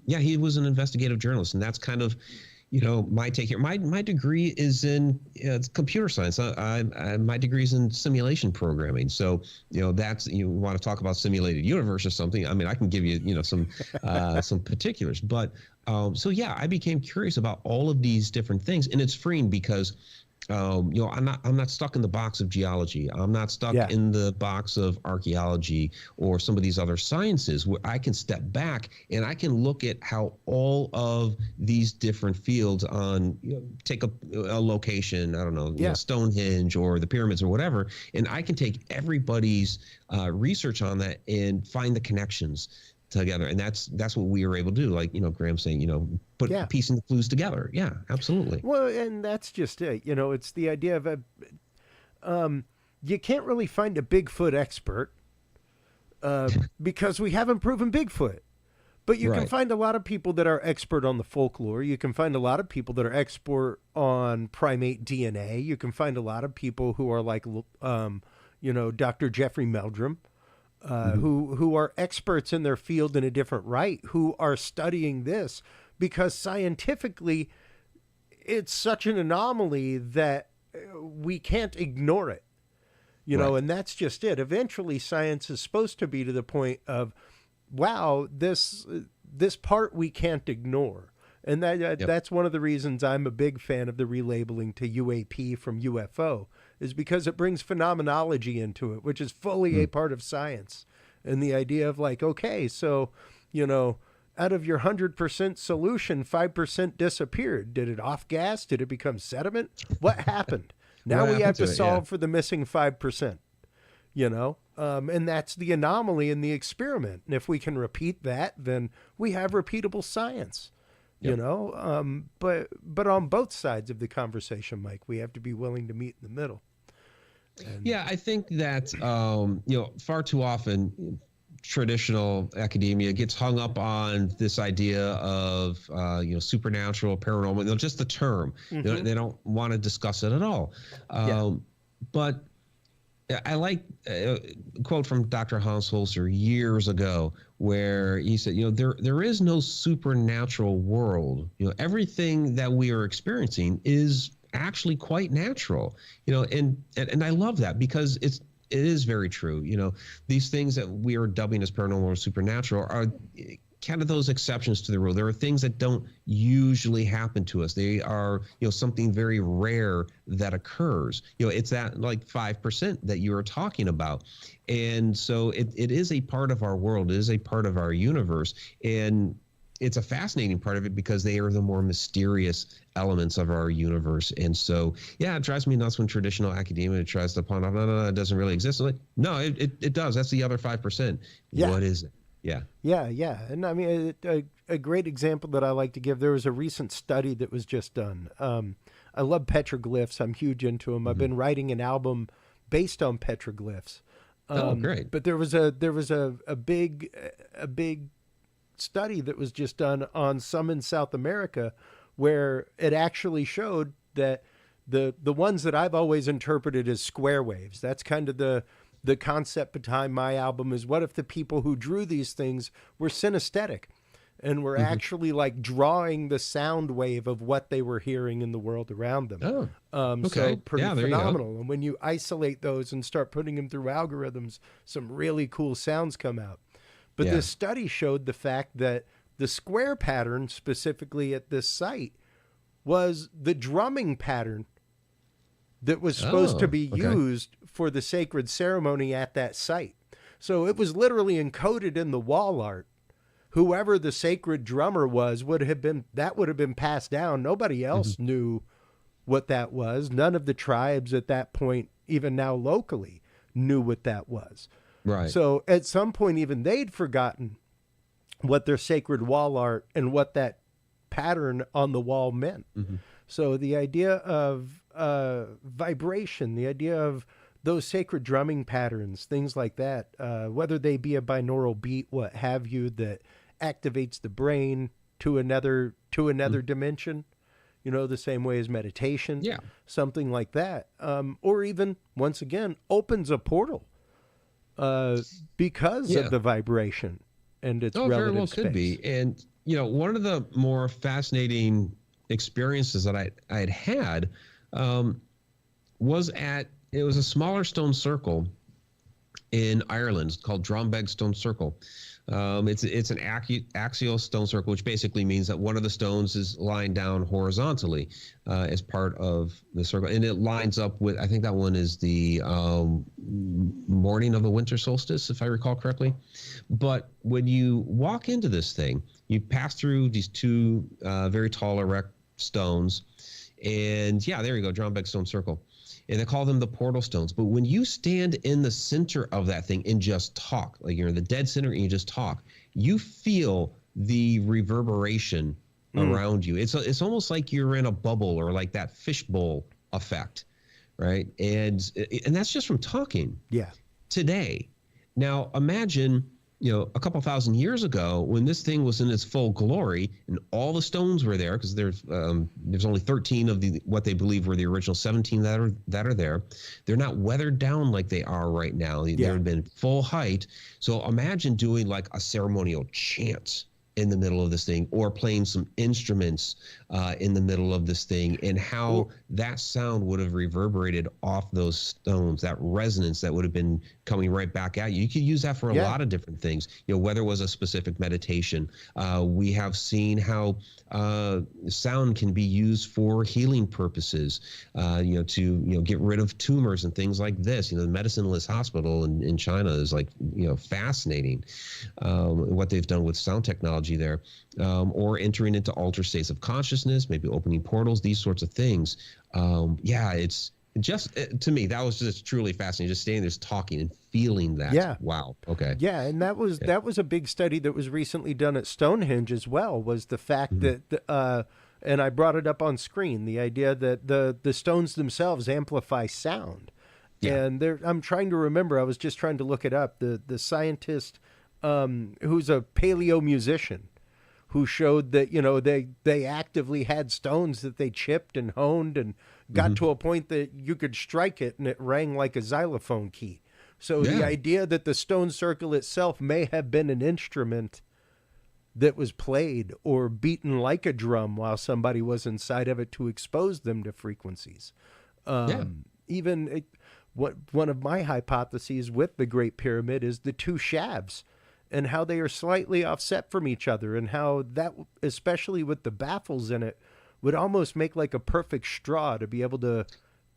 S3: Yeah, he was an investigative journalist, and that's kind of my take here. My degree is in it's computer science. My degree is in simulation programming. So that's, you want to talk about simulated universe or something. I mean, I can give you some particulars. But I became curious about all of these different things, and it's freeing because I'm not stuck in the box of geology. I'm not stuck in the box of archaeology or some of these other sciences, where I can step back and I can look at how all of these different fields take a location, I don't know, Stonehenge or the pyramids or whatever, and I can take everybody's research on that and find the connections together. And that's what we were able to do. Like, Graham saying, piecing the clues together. Yeah, absolutely.
S2: Well, and that's just it. It's the idea of you can't really find a Bigfoot expert because we haven't proven Bigfoot. But you can find a lot of people that are expert on the folklore. You can find a lot of people that are expert on primate DNA. You can find a lot of people who are like, Dr. Jeffrey Meldrum, who are experts in their field in a different right, who are studying this because scientifically it's such an anomaly that we can't ignore it, and that's just it. Eventually science is supposed to be to the point of, wow, this part we can't ignore. And that's one of the reasons I'm a big fan of the relabeling to UAP from UFO, is because it brings phenomenology into it, which is fully a part of science. And the idea of like, okay, so, out of your 100% solution, 5% disappeared. Did it off gas? Did it become sediment? What happened? Now we have to solve for the missing 5%, and that's the anomaly in the experiment. And if we can repeat that, then we have repeatable science. But on both sides of the conversation, Mike, we have to be willing to meet in the middle.
S3: I think that far too often traditional academia gets hung up on this idea of supernatural, paranormal, just the term. They don't want to discuss it at all. But I like a quote from Dr. Hans Holzer years ago, where he said, there is no supernatural world. Everything that we are experiencing is actually quite natural. And I love that, because it is very true. These things that we are dubbing as paranormal or supernatural are kind of those exceptions to the rule. There are things that don't usually happen to us. They are, something very rare that occurs. It's that like 5% that you are talking about. And so it is a part of our world. It is a part of our universe. And it's a fascinating part of it because they are the more mysterious elements of our universe. And so, yeah, it drives me nuts when traditional academia tries to pawn off, no, it doesn't really exist. I'm like, no, it does. That's the other 5%.
S2: Yeah.
S3: What is it? Yeah.
S2: Yeah. And I mean, a great example that I like to give, there was a recent study that was just done. I love petroglyphs. I'm huge into them. I've been writing an album based on petroglyphs.
S3: Oh, great.
S2: But there was a big study that was just done on some in South America where it actually showed that the ones that I've always interpreted as square waves, that's kind of the concept behind my album, is what if the people who drew these things were synesthetic and were actually like drawing the sound wave of what they were hearing in the world around them.
S3: Okay.
S2: So pretty
S3: Yeah, there you go.
S2: phenomenal. And when you isolate those and start putting them through algorithms, some really cool sounds come out. But
S3: Yeah.
S2: this study showed the fact that the square pattern specifically at this site was the drumming pattern that was supposed to be
S3: okay.
S2: used for the sacred ceremony at that site. So it was literally encoded in the wall art. Whoever the sacred drummer was would have been passed down. Nobody else knew what that was. None of the tribes at that point, even now locally, knew what that was.
S3: Right.
S2: So at some point, even they'd forgotten what their sacred wall art and what that pattern on the wall meant. So the idea of vibration, the idea of those sacred drumming patterns, things like that, whether they be a binaural beat, what have you, that activates the brain to another dimension, the same way as meditation, something like that, or even once again opens a portal because of the vibration and its relative
S3: very well
S2: space.
S3: could be. And one of the more fascinating experiences that I had was it was a smaller stone circle in Ireland called Drombeg Stone Circle. It's an axial stone circle, which basically means that one of the stones is lying down horizontally as part of the circle. And it lines up with, I think that one is the morning of the winter solstice, if I recall correctly. But when you walk into this thing, you pass through these two very tall, erect stones. And yeah, there you go, Drombeg Stone Circle. And they call them the portal stones. But when you stand in the center of that thing and just talk, like you're in the dead center and you just talk, you feel the reverberation around you. It's almost like you're in a bubble, or like that fishbowl effect, right? And that's just from talking.
S2: Yeah.
S3: Today. Now imagine, a couple thousand years ago, when this thing was in its full glory and all the stones were there, because there's only 13 of what they believe were the original 17 that are there. They're not weathered down like they are right now. They've been full height. So imagine doing like a ceremonial chant in the middle of this thing, or playing some instruments in the middle of this thing, and how that sound would have reverberated off those stones, that resonance that would have been coming right back at you. You could use that for a lot of different things, whether it was a specific meditation. We have seen how sound can be used for healing purposes, to get rid of tumors and things like this. The medicineless hospital in China is like, fascinating what they've done with sound technology there, or entering into altered states of consciousness, maybe opening portals, these sorts of things. It's just, to me, that was just truly fascinating, just standing there talking and feeling that.
S2: Yeah.
S3: Wow. Okay.
S2: Yeah, and that was a big study that was recently done at Stonehenge as well, was the fact that and I brought it up on screen, the idea that the stones themselves amplify sound. Yeah. And I'm trying to remember, I was just trying to look it up, the scientist who's a paleo musician, who showed that they actively had stones that they chipped and honed and got to a point that you could strike it and it rang like a xylophone key. So the idea that the stone circle itself may have been an instrument that was played or beaten like a drum while somebody was inside of it to expose them to frequencies. Even one of my hypotheses with the Great Pyramid is the two shafts, and how they are slightly offset from each other, and how that, especially with the baffles in it, would almost make like a perfect straw to be able to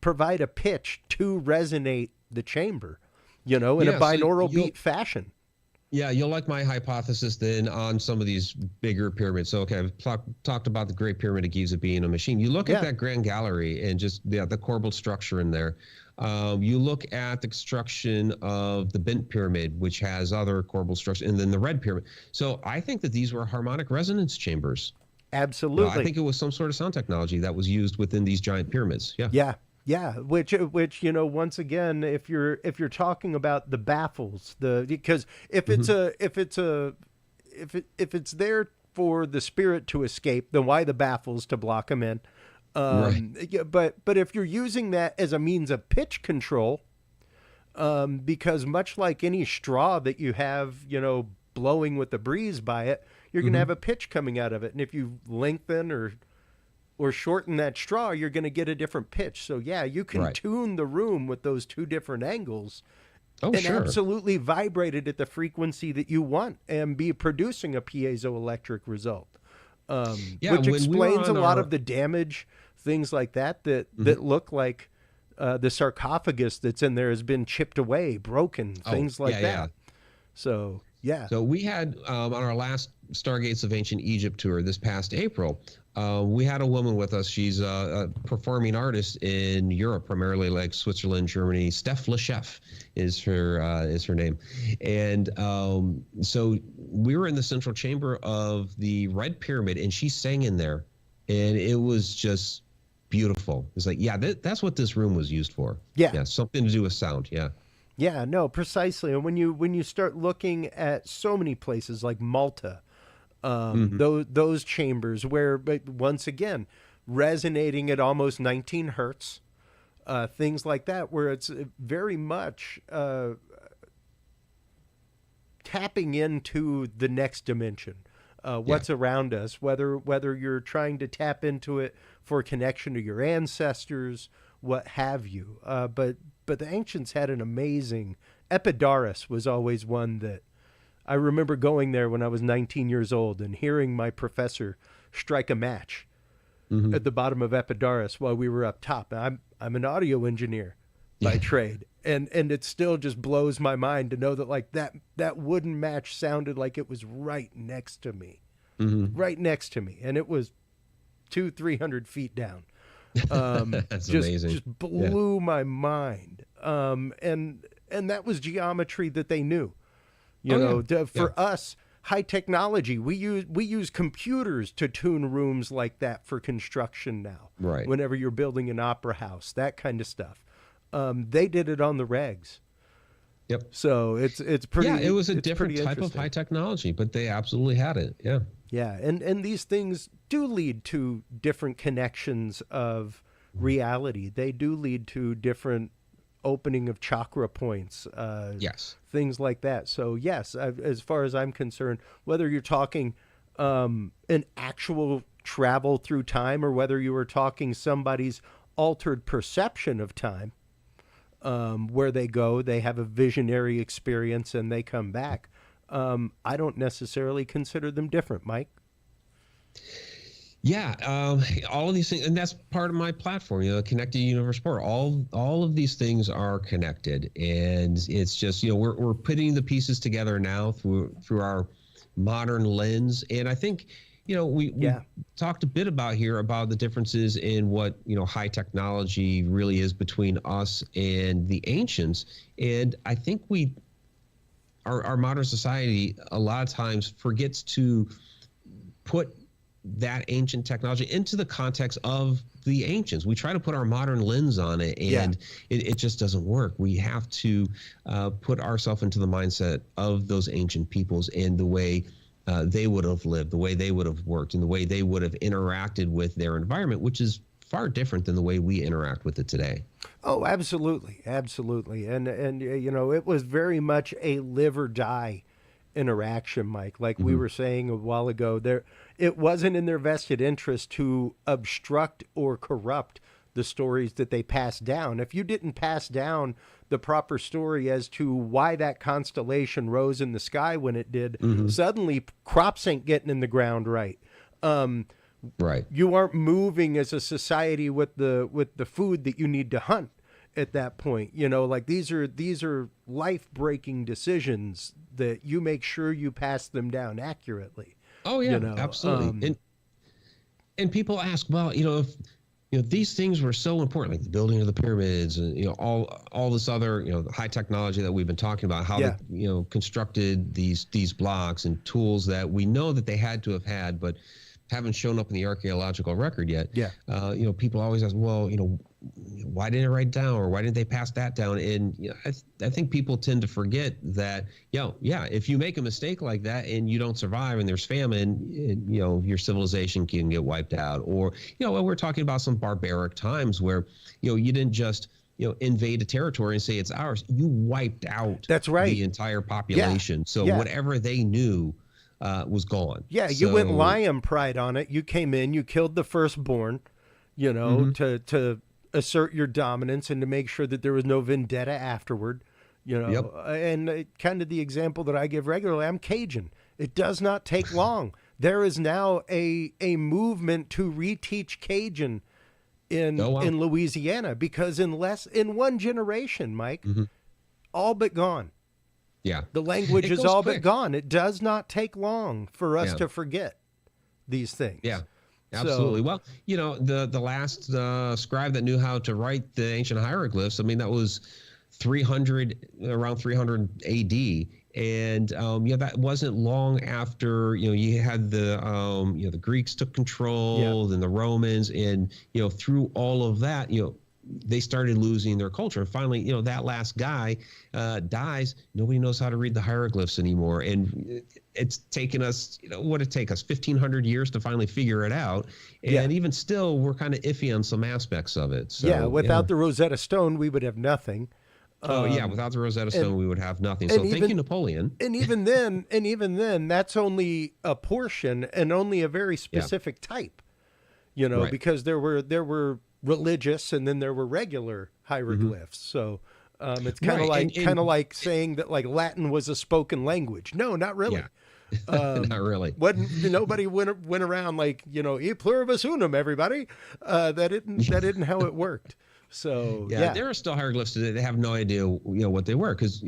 S2: provide a pitch to resonate the chamber, in a binaural beat fashion.
S3: Yeah, you'll like my hypothesis then on some of these bigger pyramids. So, okay, I've talked about the Great Pyramid of Giza being a machine. You look at that Grand Gallery and just the corbelled structure in there. You look at the construction of the Bent Pyramid, which has other corbelled structure, and then the Red Pyramid. So I think that these were harmonic resonance chambers.
S2: Absolutely.
S3: I think it was some sort of sound technology that was used within these giant pyramids. Yeah.
S2: Yeah, which once again, if you're talking about the baffles, because if it's there for the spirit to escape, then why the baffles to block them in?
S3: Right.
S2: Yeah, but if you're using that as a means of pitch control, because much like any straw that you have, blowing with the breeze by it, you're going to have a pitch coming out of it, and if you lengthen or shorten that straw, you're going to get a different pitch. So yeah, you can tune the room with those two different angles and absolutely vibrate it at the frequency that you want and be producing a piezoelectric result. Which explains a lot of the damage, things like that look like the sarcophagus that's in there has been chipped away, broken, things like that. Yeah. So, yeah.
S3: So we had on our last Stargates of Ancient Egypt tour this past April, we had a woman with us. She's a performing artist in Europe, primarily like Switzerland, Germany. Steph Lechef is her name. And so we were in the central chamber of the Red Pyramid, and she sang in there, and it was just beautiful. It's like, that's what this room was used for. Yeah, something to do with sound. Yeah.
S2: Yeah, no, precisely. And when you start looking at so many places like Malta, those chambers where, but once again, resonating at almost 19 hertz, things like that, where it's very much tapping into the next dimension, what's around us, whether you're trying to tap into it for a connection to your ancestors, what have you. But the ancients had an amazing, Epidaurus was always one that I remember going there when I was 19 years old and hearing my professor strike a match at the bottom of Epidaurus while we were up top. I'm an audio engineer by trade, and it still just blows my mind to know that like that wooden match sounded like it was right next to me, and it was 200-300 feet down.
S3: That's amazing.
S2: Just blew my mind. And that was geometry that they knew. For us, high technology, we use computers to tune rooms like that for construction now.
S3: Right.
S2: Whenever you're building an opera house, that kind of stuff. They did it on the regs.
S3: Yep.
S2: So it's pretty.
S3: Yeah, it was a different type of high technology, but they absolutely had it. Yeah.
S2: Yeah, and these things do lead to different connections of reality. They do lead to different opening of chakra points.
S3: Yes.
S2: Things like that. So yes, as far as I'm concerned, whether you're talking an actual travel through time or whether you were talking somebody's altered perception of time, where they go, they have a visionary experience and they come back. I don't necessarily consider them different, Mike.
S3: Yeah, all of these things, and that's part of my platform, Connected Universe Report. All of these things are connected, and it's just, we're putting the pieces together now through our modern lens, and I think, we talked a bit about the differences in what high technology really is between us and the ancients, and I think our modern society a lot of times forgets to put that ancient technology into the context of the ancients. We try to put our modern lens on it, and it just doesn't work. We have to put ourselves into the mindset of those ancient peoples and the way they would have lived, the way they would have worked, and the way they would have interacted with their environment, which is far different than the way we interact with it today.
S2: Oh, absolutely. Absolutely. And it was very much a live or die interaction, Mike. Like we were saying a while ago, it wasn't in their vested interest to obstruct or corrupt the stories that they passed down. If you didn't pass down the proper story as to why that constellation rose in the sky when it did, suddenly crops ain't getting in the ground right.
S3: Right.
S2: You aren't moving as a society with the food that you need to hunt. at that point. You know, like these are life-breaking decisions that you make sure you pass them down accurately.
S3: Oh yeah,
S2: you know?
S3: absolutely. And people ask, well, if these things were so important, like the building of the pyramids, and all this other high technology that we've been talking about, how they constructed these blocks and tools that we know that they had to have had, but haven't shown up in the archaeological record yet.
S2: Yeah.
S3: People always ask, well, why didn't it write down, or why didn't they pass that down? And I think people tend to forget that, if you make a mistake like that and you don't survive and there's famine, your civilization can get wiped out. Or, we're talking about some barbaric times where, you didn't just, invade a territory and say it's ours. You wiped out
S2: That's right.
S3: the entire population.
S2: Yeah.
S3: So whatever they knew was gone.
S2: Yeah, you went lion pride on it. You came in, you killed the firstborn, to assert your dominance and to make sure that there was no vendetta afterward, And kind of the example that I give regularly, I'm Cajun. It does not take long. There is now a movement to reteach Cajun in Louisiana, because in one generation, Mike, all but gone.
S3: Yeah.
S2: The language is all but gone. It does not take long for us to forget these things.
S3: Yeah. Absolutely. Well, the last scribe that knew how to write the ancient hieroglyphs, I mean, that was around 300 AD. And that wasn't long after you had the Greeks took control, then the Romans, and through all of that, they started losing their culture. And finally, that last guy dies. Nobody knows how to read the hieroglyphs anymore. And it's taken us, what did it take us? 1,500 years to finally figure it out. And even still, we're kind of iffy on some aspects of it. So,
S2: without the Rosetta Stone, we would have nothing.
S3: Without the Rosetta Stone, we would have nothing. So thank you, Napoleon.
S2: And even then, that's only a portion and only a very specific type. Right. Because there were religious and then there were regular hieroglyphs. So it's kind of like saying that like Latin was a spoken language. No, not really.
S3: Not really.
S2: Nobody went around like e pluribus unum, everybody. That isn't how it worked. So
S3: there are still hieroglyphs today. They have no idea what they were, because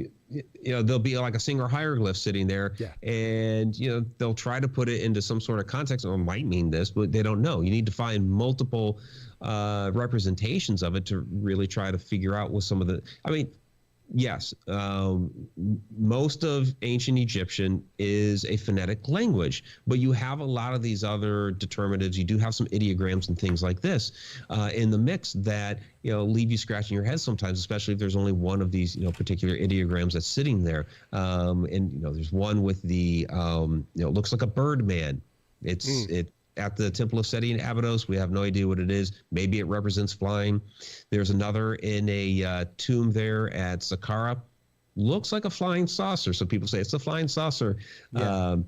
S3: there'll be like a single hieroglyph sitting there, and they'll try to put it into some sort of context, or it might mean this, but they don't know. You need to find multiple representations of it to really try to figure out what some of the. I mean, yes, most of ancient Egyptian is a phonetic language, but you have a lot of these other determinatives. You do have some ideograms and things like this in the mix that leave you scratching your head sometimes, especially if there's only one of these particular ideograms that's sitting there. And there's one with the it looks like a bird man. It at the Temple of Seti in Abydos. We have no idea what it is. Maybe it represents flying. There's another in a tomb there at Saqqara. Looks like a flying saucer. So people say it's a flying saucer.
S2: Like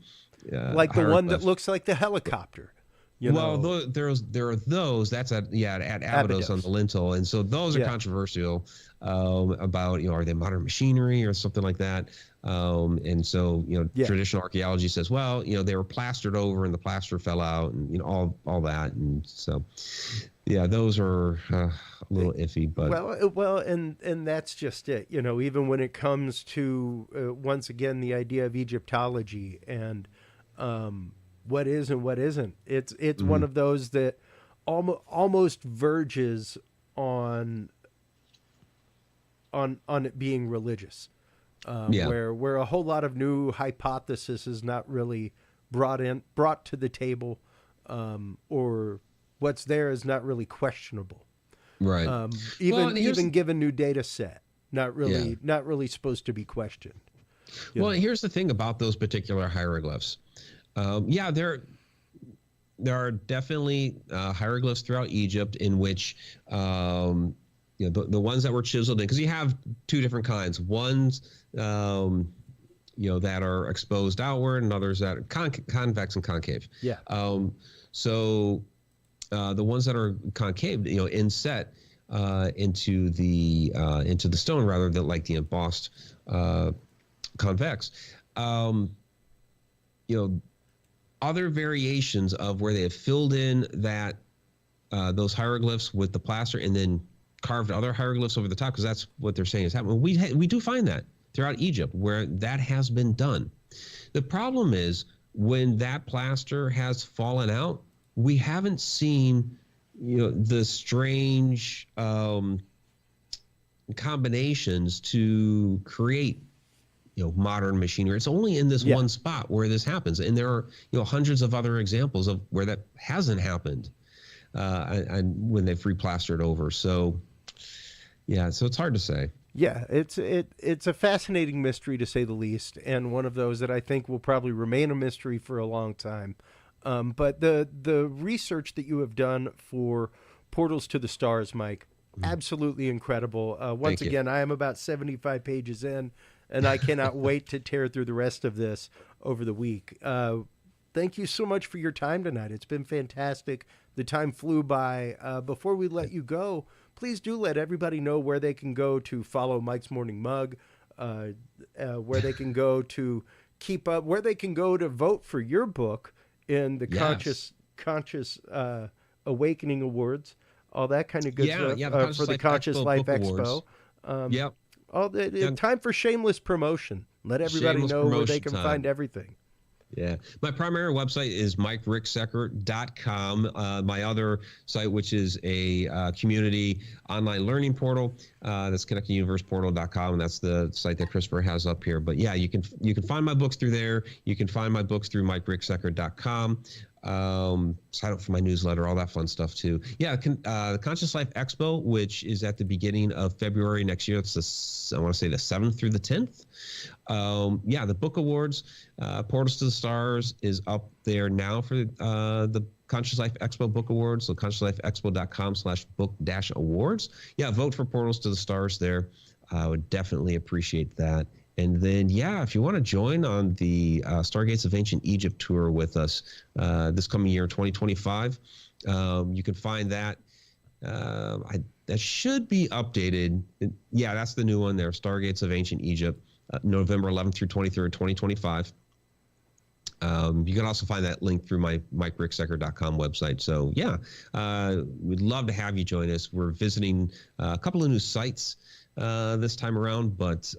S2: the one that looks like the helicopter.
S3: Well, there are those. That's at Abydos on the lintel, and so those are controversial about are they modern machinery or something like that. And so traditional archaeology says, well, they were plastered over and the plaster fell out, and all that, and so those are a little iffy. But
S2: well, and that's just it. Even when it comes to once again the idea of Egyptology and what is and what isn't. It's one of those that almost verges on it being religious, where a whole lot of new hypothesis is not really brought to the table, or what's there is not really questionable.
S3: Right.
S2: Even given new data set, not really supposed to be questioned.
S3: Here's the thing about those particular hieroglyphs. There are definitely hieroglyphs throughout Egypt in which the ones that were chiseled in, because you have two different kinds. Ones that are exposed outward, and others that are convex and concave. Yeah. So the ones that are concave, inset into the stone rather than like the embossed convex. Other variations of where they have filled in that those hieroglyphs with the plaster and then carved other hieroglyphs over the top, because that's what they're saying is happening. We do find that throughout Egypt where that has been done. The problem is when that plaster has fallen out, we haven't seen, the strange combinations to create, modern machinery. It's only in this one spot where this happens, and there are, hundreds of other examples of where that hasn't happened, and when they've replastered over. So, so it's hard to say.
S2: Yeah, it's a fascinating mystery, to say the least, and one of those that I think will probably remain a mystery for a long time. But the research that you have done for Portals to the Stars, Mike, absolutely incredible. Once again, I am about 75 pages in, and I cannot wait to tear through the rest of this over the week. Thank you so much for your time tonight. It's been fantastic. The time flew by. Before we let you go, please do let everybody know where they can go to follow Mike's Morning Mug, where they can go to keep up, where they can go to vote for your book in the Conscious Awakening Awards, all that kind of good stuff for the Conscious Life Expo. All the time for shameless promotion. Let everybody know where they can find everything.
S3: Yeah. My primary website is mikericksecker.com. My other site, which is a community online learning portal, that's connecteduniverseportal.com, and that's the site that Christopher has up here. But yeah, you can find my books through there. You can find my books through mikericksecker.com. Sign up for my newsletter, all that fun stuff too. Yeah, the Conscious Life Expo, which is at the beginning of February next year. It's I want to say the 7th through the 10th. The book awards, Portals to the Stars is up there now for the Conscious Life Expo book awards. So consciouslifeexpo.com/book-awards. Yeah, vote for Portals to the Stars there. I would definitely appreciate that. And then, if you want to join on the Stargates of Ancient Egypt tour with us this coming year, 2025, you can find that. That should be updated. That's the new one there, Stargates of Ancient Egypt, November 11th through 23rd, 2025. You can also find that link through my mikericksecker.com website. So, we'd love to have you join us. We're visiting a couple of new sites this time around, but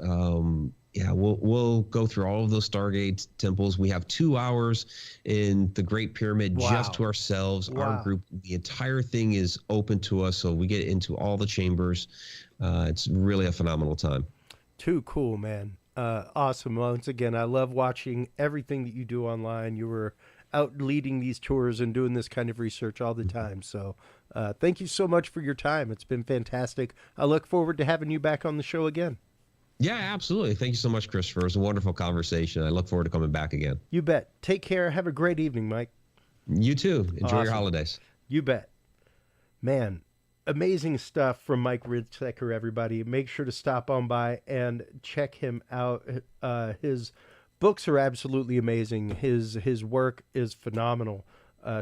S3: we'll go through all of those Stargate temples. We have 2 hours in the Great Pyramid just to ourselves. Our group, the entire thing is open to us, so we get into all the chambers. It's really a phenomenal time.
S2: Too cool, man. Awesome. Once again, I love watching everything that you do online. You were out leading these tours and doing this kind of research all the time. So thank you so much for your time. It's been fantastic. I look forward to having you back on the show again.
S3: Yeah, absolutely. Thank you so much, Christopher. It was a wonderful conversation. I look forward to coming back again.
S2: You bet. Take care. Have a great evening, Mike.
S3: You too. Enjoy your holidays.
S2: You bet. Man, amazing stuff from Mike Ricksecker, everybody. Make sure to stop on by and check him out. His books are absolutely amazing. His work is phenomenal.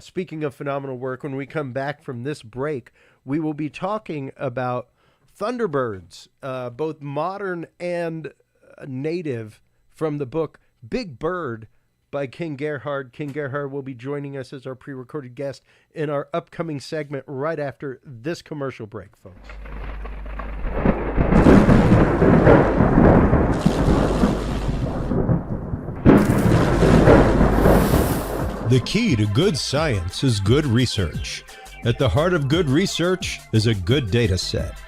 S2: Speaking of phenomenal work, when we come back from this break, we will be talking about Thunderbirds, both modern and native, from the book Big Bird by Ken Gerhard. Ken Gerhard will be joining us as our pre-recorded guest in our upcoming segment right after this commercial break, folks.
S1: The key to good science is good research. At the heart of good research is a good data set.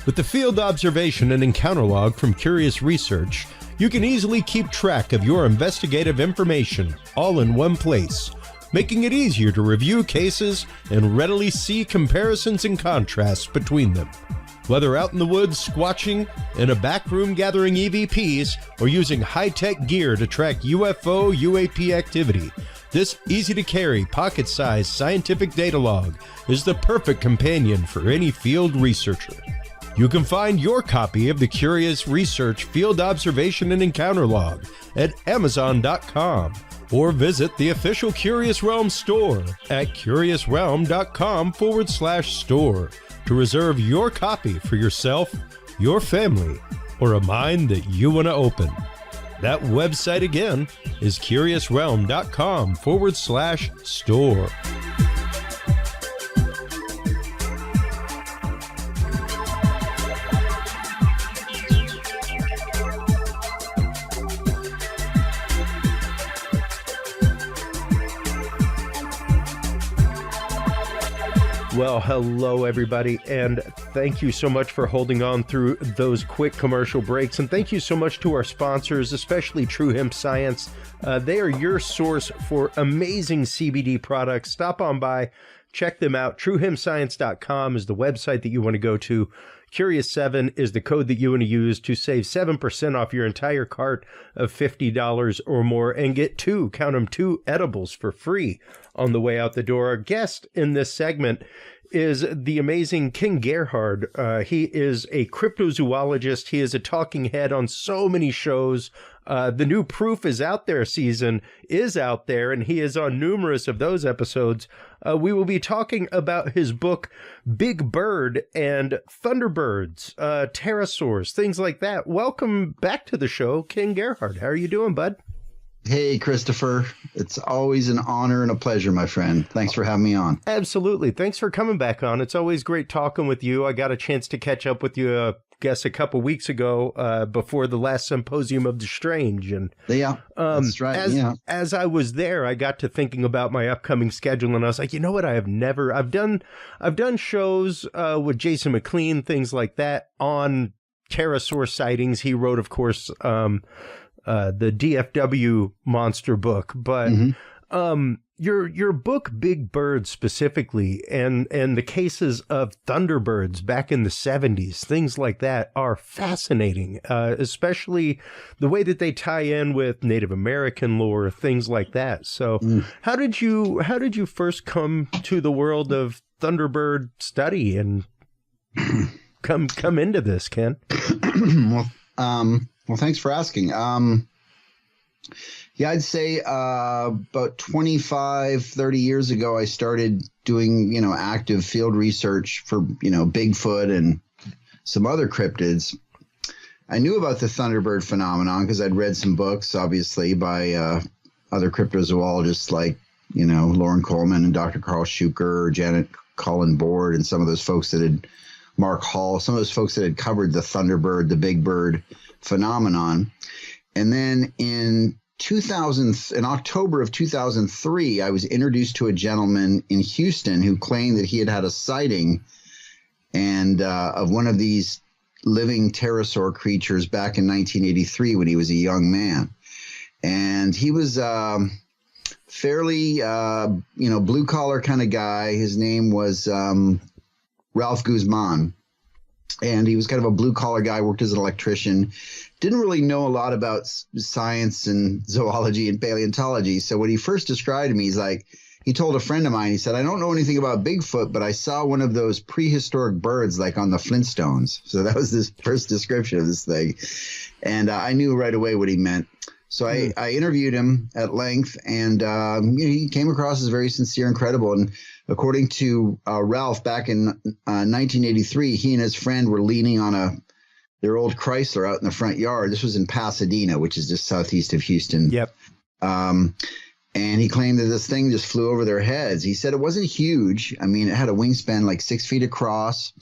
S1: With the field observation and encounter log from Curious Research, you can easily keep track of your investigative information all in one place, making it easier to review cases and readily see comparisons and contrasts between them. Whether out in the woods squatching, in a back room gathering EVPs, or using high-tech gear to track UFO, UAP activity, this easy-to-carry, pocket-sized scientific data log is the perfect companion for any field researcher. You can find your copy of the Curious Research Field Observation and Encounter Log at Amazon.com or visit the official Curious Realm store at curiousrealm.com/store to reserve your copy for yourself, your family, or a mind that you want to open. That website again is curiousrealm.com/store.
S2: Well, hello, everybody, and thank you so much for holding on through those quick commercial breaks, and thank you so much to our sponsors, especially True Hemp Science. They are your source for amazing CBD products. Stop on by, check them out. TrueHempScience.com is the website that you want to go to. Curious7 is the code that you want to use to save 7% off your entire cart of $50 or more and get two edibles for free on the way out the door. Our guest in this segment is the amazing Ken Gerhard. He is a cryptozoologist. He is a talking head on so many shows. The new Proof is Out There season is out there, and he is on numerous of those episodes. We will be talking about his book, Big Bird and Thunderbirds, pterosaurs, things like that. Welcome back to the show, Ken Gerhard. How are you doing, bud?
S4: Hey, Christopher. It's always an honor and a pleasure, my friend. Thanks for having me on.
S2: Absolutely. Thanks for coming back on. It's always great talking with you. I got a chance to catch up with you, guess a couple weeks ago before the last Symposium of the Strange. And
S4: yeah, that's right.
S2: As I was there, I got to thinking about my upcoming schedule, and I was like, you know what? I've done shows with Jason McLean, things like that, on pterosaur sightings. He wrote, of course, the DFW monster book, but your book, Big Bird specifically, and the cases of Thunderbirds back in the 70s, things like that are fascinating, especially the way that they tie in with Native American lore, things like that. So how did you first come to the world of Thunderbird study and come into this, Ken?
S4: Well, thanks for asking. I'd say about 25, 30 years ago, I started doing, active field research for, Bigfoot and some other cryptids. I knew about the Thunderbird phenomenon because I'd read some books, obviously, by other cryptozoologists like, Lauren Coleman and Dr. Carl Schuker, Janet Cullen Board, and some of those folks that had, Mark Hall, some of those folks that had covered the Thunderbird, the Big Bird phenomenon. And then in October of 2003, I was introduced to a gentleman in Houston who claimed that he had a sighting and of one of these living pterosaur creatures back in 1983 when he was a young man. And he was fairly, blue collar kind of guy. His name was Ralph Guzman. And he was kind of a blue collar guy, worked as an electrician, didn't really know a lot about science and zoology and paleontology. So when he first described me, he told a friend of mine, he said, I don't know anything about Bigfoot, but I saw one of those prehistoric birds like on the Flintstones. So that was his first description of this thing. And I knew right away what he meant. So I interviewed him at length, and he came across as very sincere and credible. And according to Ralph, back in 1983, he and his friend were leaning on their old Chrysler out in the front yard. This was in Pasadena, which is just southeast of Houston.
S2: Yep.
S4: And he claimed that this thing just flew over their heads. He said it wasn't huge. I mean, it had a wingspan like 6 feet across.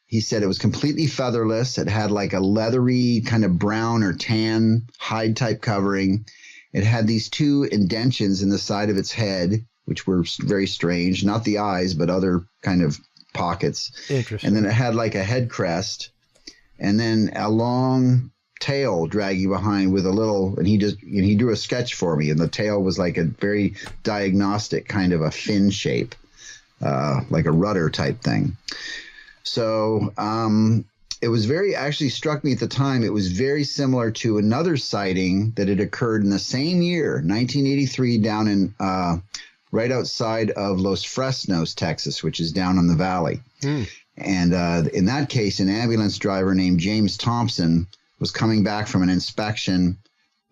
S4: He said it was completely featherless. It had like a leathery kind of brown or tan hide type covering. It had these two indentions in the side of its head, which were very strange. Not the eyes, but other kind of pockets.
S2: Interesting.
S4: And then it had like a head crest and then a long tail dragging behind with a little, and he drew a sketch for me. And the tail was like a very diagnostic kind of a fin shape, like a rudder type thing. So it was actually struck me at the time, it was very similar to another sighting that had occurred in the same year, 1983, down in right outside of Los Fresnos, Texas, which is down on the valley. And in that case, an ambulance driver named James Thompson was coming back from an inspection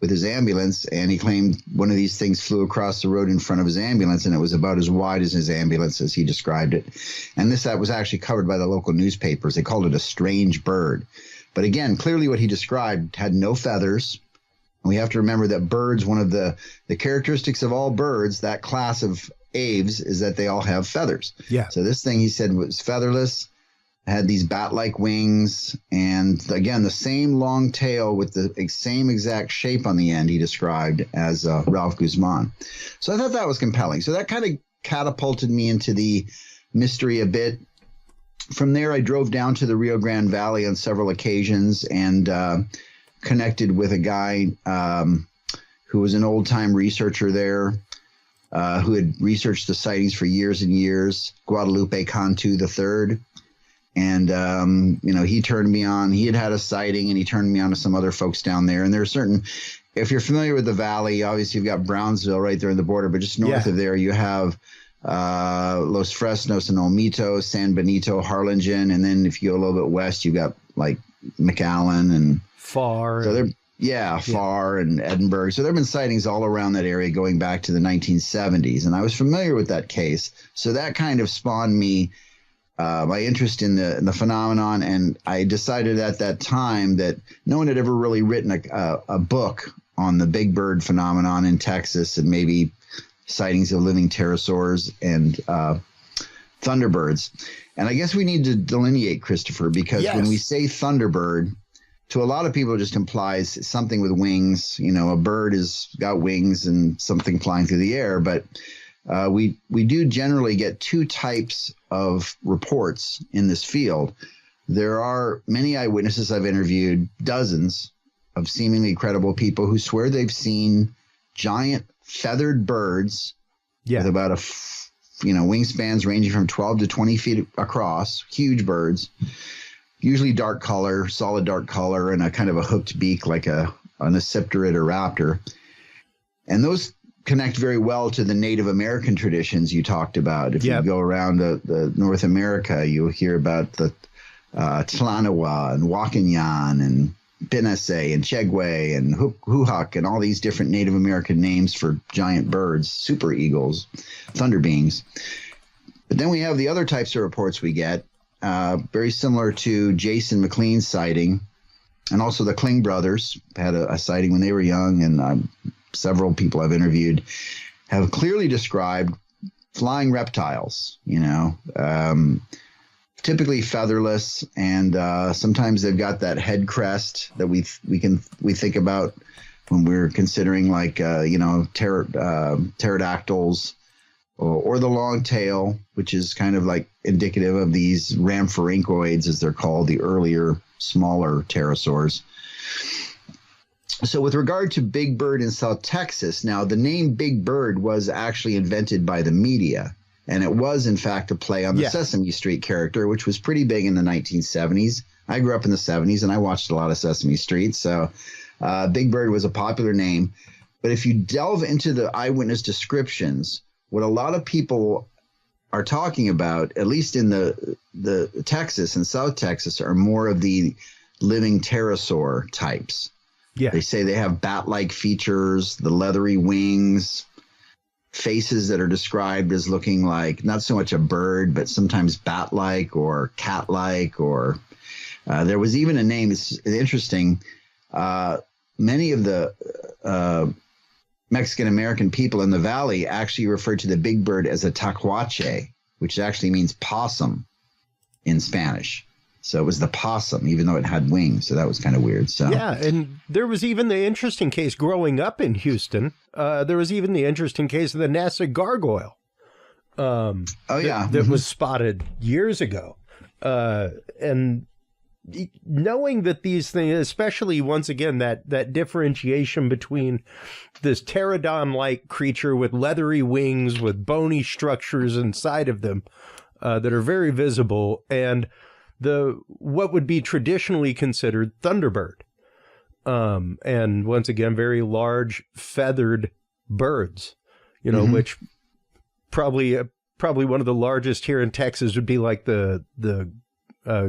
S4: with his ambulance, and he claimed one of these things flew across the road in front of his ambulance, and it was about as wide as his ambulance, as he described it. And that was actually covered by the local newspapers. They called it a strange bird. But again, clearly what he described had no feathers. And we have to remember that birds, one of the characteristics of all birds, that class of aves, is that they all have feathers.
S2: Yeah.
S4: So this thing, he said, was featherless, had these bat-like wings, and again, the same long tail with the same exact shape on the end he described as Ralph Guzman. So I thought that was compelling. So that kind of catapulted me into the mystery a bit. From there, I drove down to the Rio Grande Valley on several occasions and connected with a guy who was an old-time researcher there, who had researched the sightings for years and years, Guadalupe Cantu III. And, he turned me on. He had a sighting, and he turned me on to some other folks down there. And there are certain, if you're familiar with the valley, obviously you've got Brownsville right there in the border, but just north of there, you have Los Fresnos and Olmito, San Benito, Harlingen. And then if you go a little bit west, you've got like McAllen and
S2: Far.
S4: So Far and Edinburgh. So there have been sightings all around that area going back to the 1970s. And I was familiar with that case. So that kind of spawned me my interest in the phenomenon. And I decided at that time that no one had ever really written a book on the big bird phenomenon in Texas and maybe sightings of living pterosaurs and thunderbirds. And I guess we need to delineate, Christopher, because when we say thunderbird, to a lot of people, it just implies something with wings. A bird has got wings and something flying through the air. But we do generally get two types of reports in this field. There are many eyewitnesses. I've interviewed dozens of seemingly credible people who swear they've seen giant feathered birds with about wingspans ranging from 12 to 20 feet across, huge birds. Usually dark color, solid dark color, and a kind of a hooked beak like an acipterid or raptor. And those connect very well to the Native American traditions you talked about. If you go around the North America, you'll hear about the Tlanawa and Wakanyan and Pinase and Chegwe and Huhak and all these different Native American names for giant birds, super eagles, thunder beings. But then we have the other types of reports we get. Very similar to Jason McLean's sighting, and also the Kling brothers had a sighting when they were young, and several people I've interviewed have clearly described flying reptiles, typically featherless, and sometimes they've got that head crest that we think about when we're considering pterodactyls. Or the long tail, which is kind of like indicative of these rhamphorhynchoids, as they're called, the earlier, smaller pterosaurs. So with regard to Big Bird in South Texas, now the name Big Bird was actually invented by the media, and it was, in fact, a play on the Sesame Street character, which was pretty big in the 1970s. I grew up in the 70s, and I watched a lot of Sesame Street, so Big Bird was a popular name. But if you delve into the eyewitness descriptions, what a lot of people are talking about, at least in the Texas and South Texas, are more of the living pterosaur types. Yeah. They say they have bat-like features, the leathery wings, faces that are described as looking like not so much a bird, but sometimes bat-like or cat-like. Or there was even a name. It's interesting. Many of the Mexican-American people in the valley actually referred to the big bird as a tacuache, which actually means possum in Spanish. So it was the possum, even though it had wings. So that was kind of weird. So
S2: yeah, and there was even the interesting case growing up in Houston. There was even the interesting case of the NASA gargoyle. That was spotted years ago. And knowing that these things, especially once again, that differentiation between this pterodon-like creature with leathery wings, with bony structures inside of them that are very visible, and what would be traditionally considered Thunderbird. And once again, very large feathered birds, which probably one of the largest here in Texas would be like the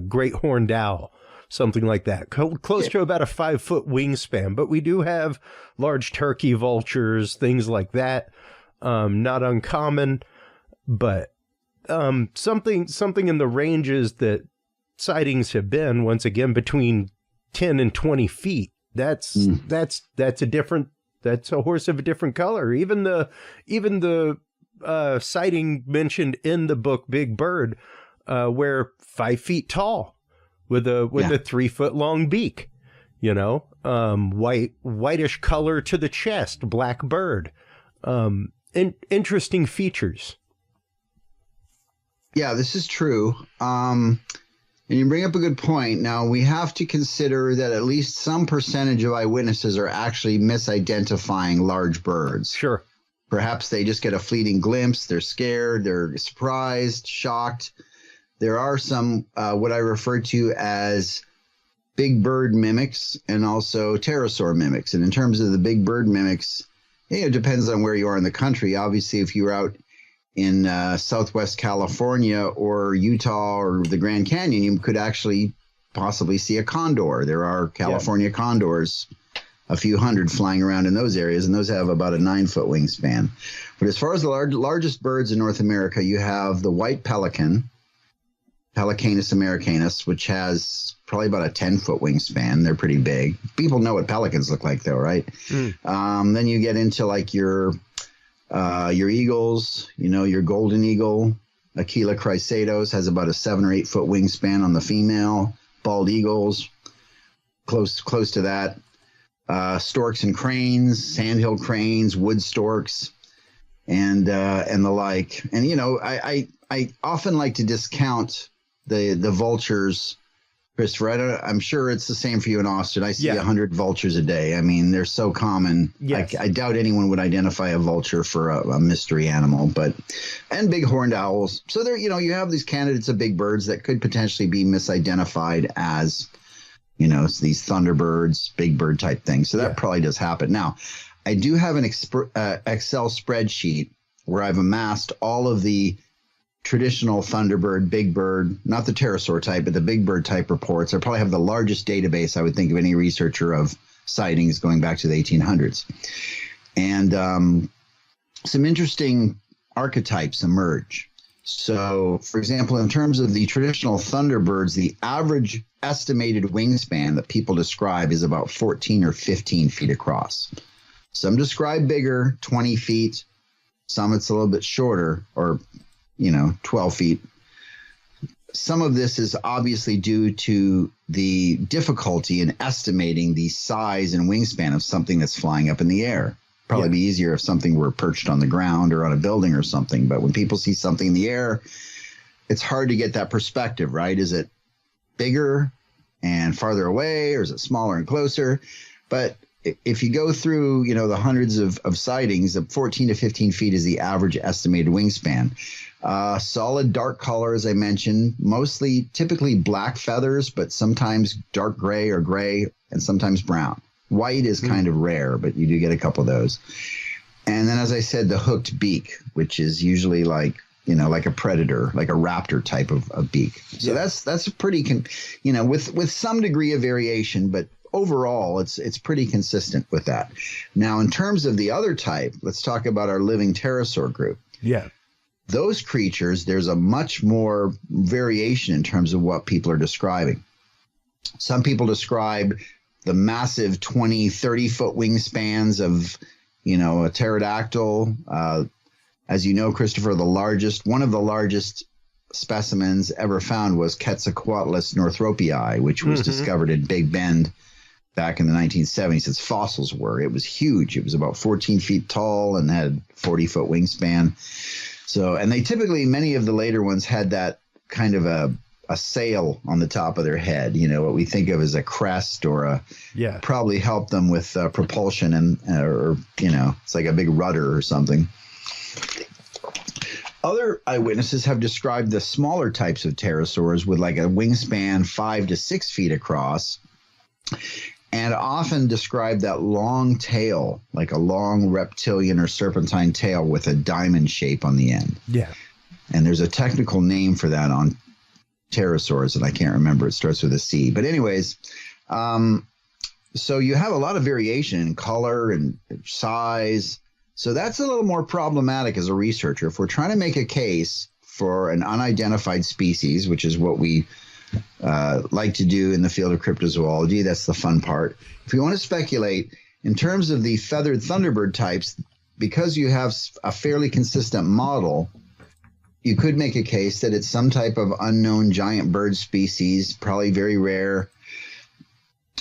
S2: great horned owl, something like that, close to about a 5-foot wingspan. But we do have large turkey vultures, things like that. Not uncommon, but something in the ranges that sightings have been, once again, between 10 and 20 feet. That's a horse of a different color. Even the sighting mentioned in the book Big Bird, where 5 feet tall with a 3-foot long beak, whitish color to the chest, black bird, interesting features.
S4: Yeah, this is true. And you bring up a good point. Now, we have to consider that at least some percentage of eyewitnesses are actually misidentifying large birds.
S2: Sure.
S4: Perhaps they just get a fleeting glimpse. They're scared. They're surprised, shocked. There are some what I refer to as big bird mimics and also pterosaur mimics. And in terms of the big bird mimics, it depends on where you are in the country. Obviously, if you're out in Southwest California or Utah or the Grand Canyon, you could actually possibly see a condor. There are California condors, a few hundred flying around in those areas, and those have about a 9-foot wingspan. But as far as the largest birds in North America, you have the white pelican, Pelecanus americanus, which has probably about a 10-foot wingspan. They're pretty big. People know what pelicans look like, though, right? Then you get into like your eagles, your golden eagle. Aquila chrysatos has about a 7 or 8 foot wingspan on the female. Bald eagles, close to that. Storks and cranes, sandhill cranes, wood storks, and the like. And I often like to discount the vultures, Christopher. I'm sure it's the same for you in Austin. I see 100 vultures a day. I mean, they're so common.
S2: Yes.
S4: I doubt anyone would identify a vulture for a mystery animal, and big horned owls. So there, you have these candidates of big birds that could potentially be misidentified as, these Thunderbirds, big bird type things. So that probably does happen. Now, I do have an Excel spreadsheet where I've amassed all of the traditional Thunderbird, big bird, not the pterosaur type, but the big bird type reports. I probably have the largest database, I would think, of any researcher of sightings going back to the 1800s. And some interesting archetypes emerge. So, for example, in terms of the traditional Thunderbirds, the average estimated wingspan that people describe is about 14 or 15 feet across. Some describe bigger, 20 feet. Some it's a little bit shorter, or 12 feet. Some of this is obviously due to the difficulty in estimating the size and wingspan of something that's flying up in the air. Probably be easier if something were perched on the ground or on a building or something. But when people see something in the air, it's hard to get that perspective, right? Is it bigger and farther away, or is it smaller and closer? But if you go through, the hundreds of sightings, the 14 to 15 feet is the average estimated wingspan. Solid dark color, as I mentioned, typically black feathers, but sometimes dark gray or gray, and sometimes brown. White is kind of rare, but you do get a couple of those. And then, as I said, the hooked beak, which is usually like a predator, like a raptor type of beak. So that's a pretty, with some degree of variation, but overall, it's pretty consistent with that. Now, in terms of the other type, let's talk about our living pterosaur group.
S2: Yeah.
S4: Those creatures, there's a much more variation in terms of what people are describing. Some people describe the massive 20, 30-foot wingspans of, a pterodactyl. As you know, Christopher, one of the largest specimens ever found was Quetzalcoatlus northropii, which was discovered in Big Bend back in the 1970s. Its fossils were. It was huge. It was about 14 feet tall and had 40-foot wingspan. So, and many of the later ones had that kind of a sail on the top of their head, what we think of as a crest, or probably helped them with propulsion, and it's like a big rudder or something. Other eyewitnesses have described the smaller types of pterosaurs with like a wingspan 5 to 6 feet across, and often describe that long tail, like a long reptilian or serpentine tail with a diamond shape on the end.
S2: Yeah. And
S4: there's a technical name for that on pterosaurs, and I can't remember. It starts with a C. But anyways, so you have a lot of variation in color and size. So that's a little more problematic as a researcher. If we're trying to make a case for an unidentified species, which is what we like to do in the field of cryptozoology, that's the fun part. If we want to speculate in terms of the feathered Thunderbird types, because you have a fairly consistent model, you could make a case that it's some type of unknown giant bird species, probably very rare.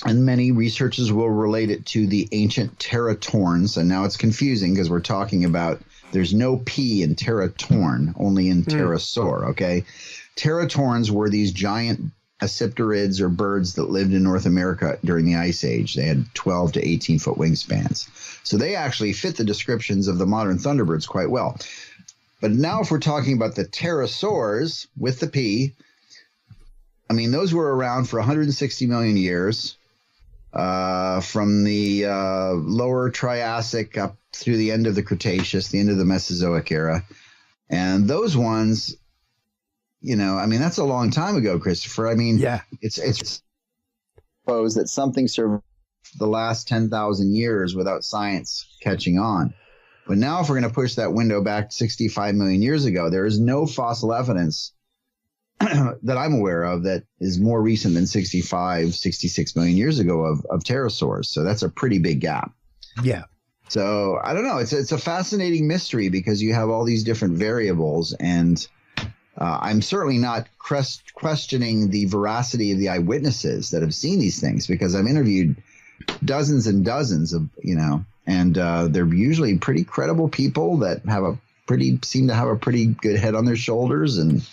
S4: And many researchers will relate it to the ancient teratorns. And now it's confusing because we're talking about There's no P in teratorn, only in pterosaur, okay? Teratorns were these giant acipterids or birds that lived in North America during the Ice Age. They had 12 to 18-foot wingspans. So they actually fit the descriptions of the modern Thunderbirds quite well. But now if we're talking about the pterosaurs with the P, I mean, those were around for 160 million years. From the lower Triassic up through the end of the Cretaceous, the end of the Mesozoic era. And those ones, you know, I mean, that's a long time ago, Christopher. I mean,
S2: yeah,
S4: it's suppose that something survived the last 10,000 years without science catching on. But now if we're going to push that window back 65 million years ago, there is no fossil evidence that I'm aware of that is more recent than 65, 66 million years ago of pterosaurs. So that's a pretty big gap.
S2: Yeah.
S4: So I don't know. It's a fascinating mystery because you have all these different variables, and I'm certainly not questioning the veracity of the eyewitnesses that have seen these things, because I've interviewed dozens and dozens of, you know, and they're usually pretty credible people that seem to have a pretty good head on their shoulders and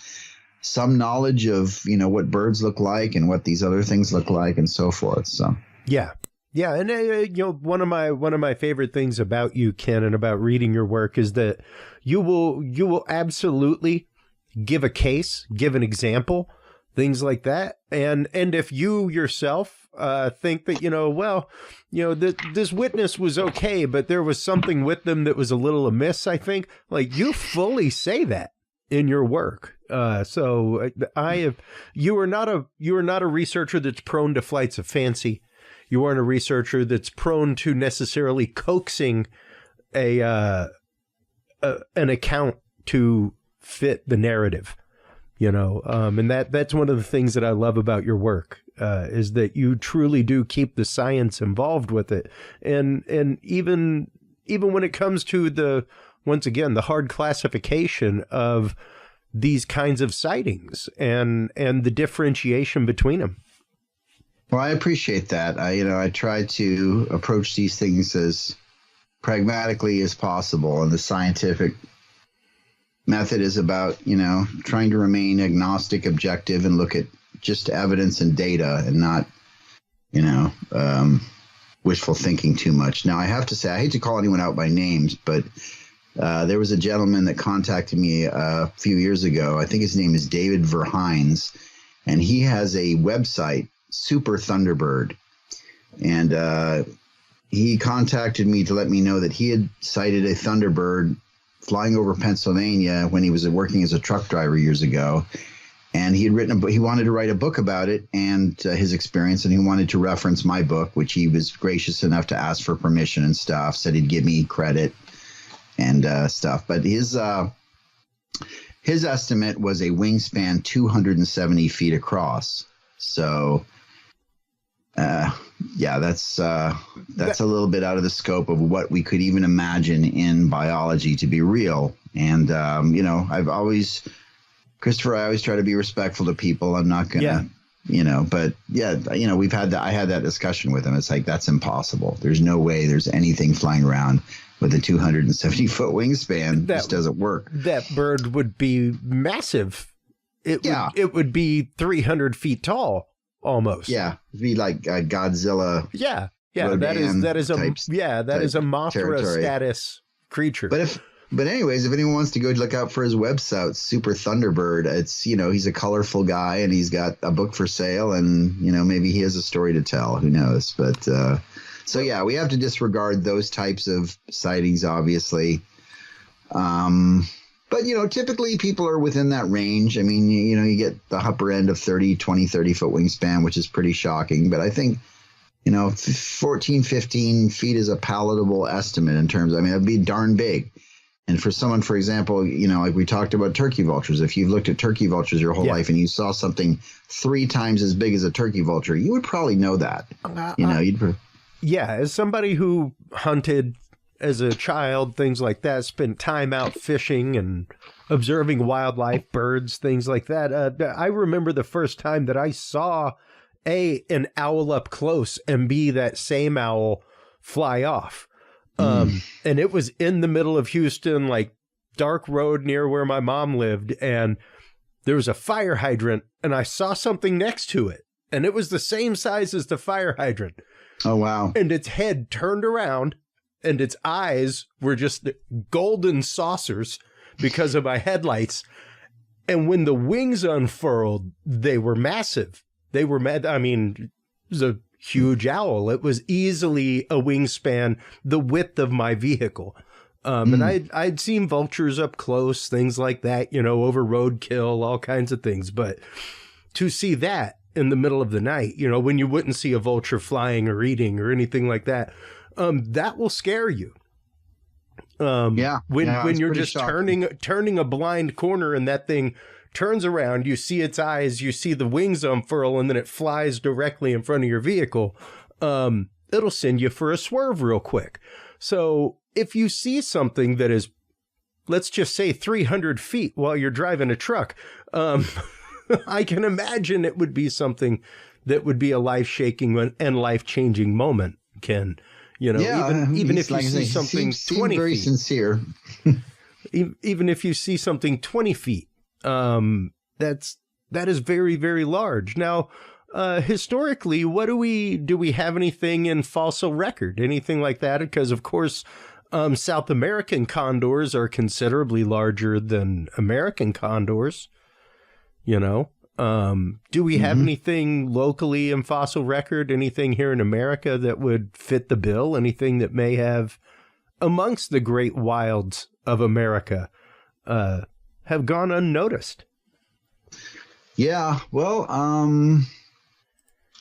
S4: some knowledge of, you know, what birds look like and what these other things look like and so forth. So,
S2: yeah. Yeah. And, you know, one of my favorite things about you, Ken, and about reading your work is that you will absolutely give a case, give an example, things like that. And if you yourself think that, you know, well, you know, this witness was okay, but there was something with them that was a little amiss, I think, like, you fully say that in your work. So you are not a researcher that's prone to flights of fancy. You aren't a researcher that's prone to necessarily coaxing an account to fit the narrative, you know. And that's one of the things that I love about your work, is that you truly do keep the science involved with it. And even when it comes to once again, the hard classification of these kinds of sightings and the differentiation between them.
S4: Well, I appreciate that. I try to approach these things as pragmatically as possible, and the scientific method is about, you know, trying to remain agnostic, objective, and look at just evidence and data, and not, you know, wishful thinking too much. Now, I have to say, I hate to call anyone out by names, but there was a gentleman that contacted me a few years ago. I think his name is David Verhines, and he has a website, Super Thunderbird. And he contacted me to let me know that he had sighted a Thunderbird flying over Pennsylvania when he was working as a truck driver years ago. And he had written a book. He wanted to write a book about it and his experience, and he wanted to reference my book, which he was gracious enough to ask for permission and stuff, said he'd give me credit and stuff. But his estimate was a wingspan 270 feet across. So, yeah, that's a little bit out of the scope of what we could even imagine in biology to be real. And, you know, Christopher, I always try to be respectful to people. I'm not going to, you know, but yeah, you know, I had that discussion with him. It's like, that's impossible. There's no way there's anything flying around with a 270-foot wingspan. Just doesn't work. That
S2: bird would be massive. It would be 300 feet tall almost.
S4: Yeah, it'd be like a Godzilla.
S2: Yeah. That is a Mothra
S4: territory.
S2: Status creature.
S4: But anyways, if anyone wants to go look out for his website, Super Thunderbird, it's, you know, he's a colorful guy and he's got a book for sale, and, you know, maybe he has a story to tell. Who knows? But so, yeah, we have to disregard those types of sightings, obviously. But, you know, typically people are within that range. I mean, you know, you get the upper end of 30 foot wingspan, which is pretty shocking. But I think, you know, 14, 15 feet is a palatable estimate in terms, I mean, it'd be darn big. And for someone, for example, you know, like we talked about turkey vultures, if you've looked at turkey vultures your whole life and you saw something 3 times as big as a turkey vulture, you would probably know that. You know,
S2: as somebody who hunted as a child, things like that, spent time out fishing and observing wildlife, birds, things like that. I remember the first time that I saw an owl up close and B, that same owl fly off. And it was in the middle of Houston, like dark road near where my mom lived. And there was a fire hydrant and I saw something next to it. And it was the same size as the fire hydrant.
S4: Oh, wow.
S2: And its head turned around and its eyes were just golden saucers because of my headlights. And when the wings unfurled, they were massive. They were mad. I mean, it was a huge owl. It was easily a wingspan the width of my vehicle. And I'd seen vultures up close, things like that, over roadkill, all kinds of things. But to see that in the middle of the night, when you wouldn't see a vulture flying or eating or anything like that, that will scare you. When you're just turning a blind corner and that thing turns around, you see its eyes, you see the wings unfurl, and then it flies directly in front of your vehicle. It'll send you for a swerve real quick. So if you see something that is, let's just say 300 feet while you're driving a truck, I can imagine it would be something that would be a life-shaking and life-changing moment, Ken. Even if you see something 20
S4: very
S2: feet.
S4: Sincere.
S2: Even if you see something 20 feet, that is very, very large. Now, historically, do we have anything in fossil record, anything like that? Because, of course, South American condors are considerably larger than American condors, Do we have anything locally in fossil record, anything here in America that would fit the bill, anything that may have, amongst the great wilds of America, have gone unnoticed?
S4: Yeah, well,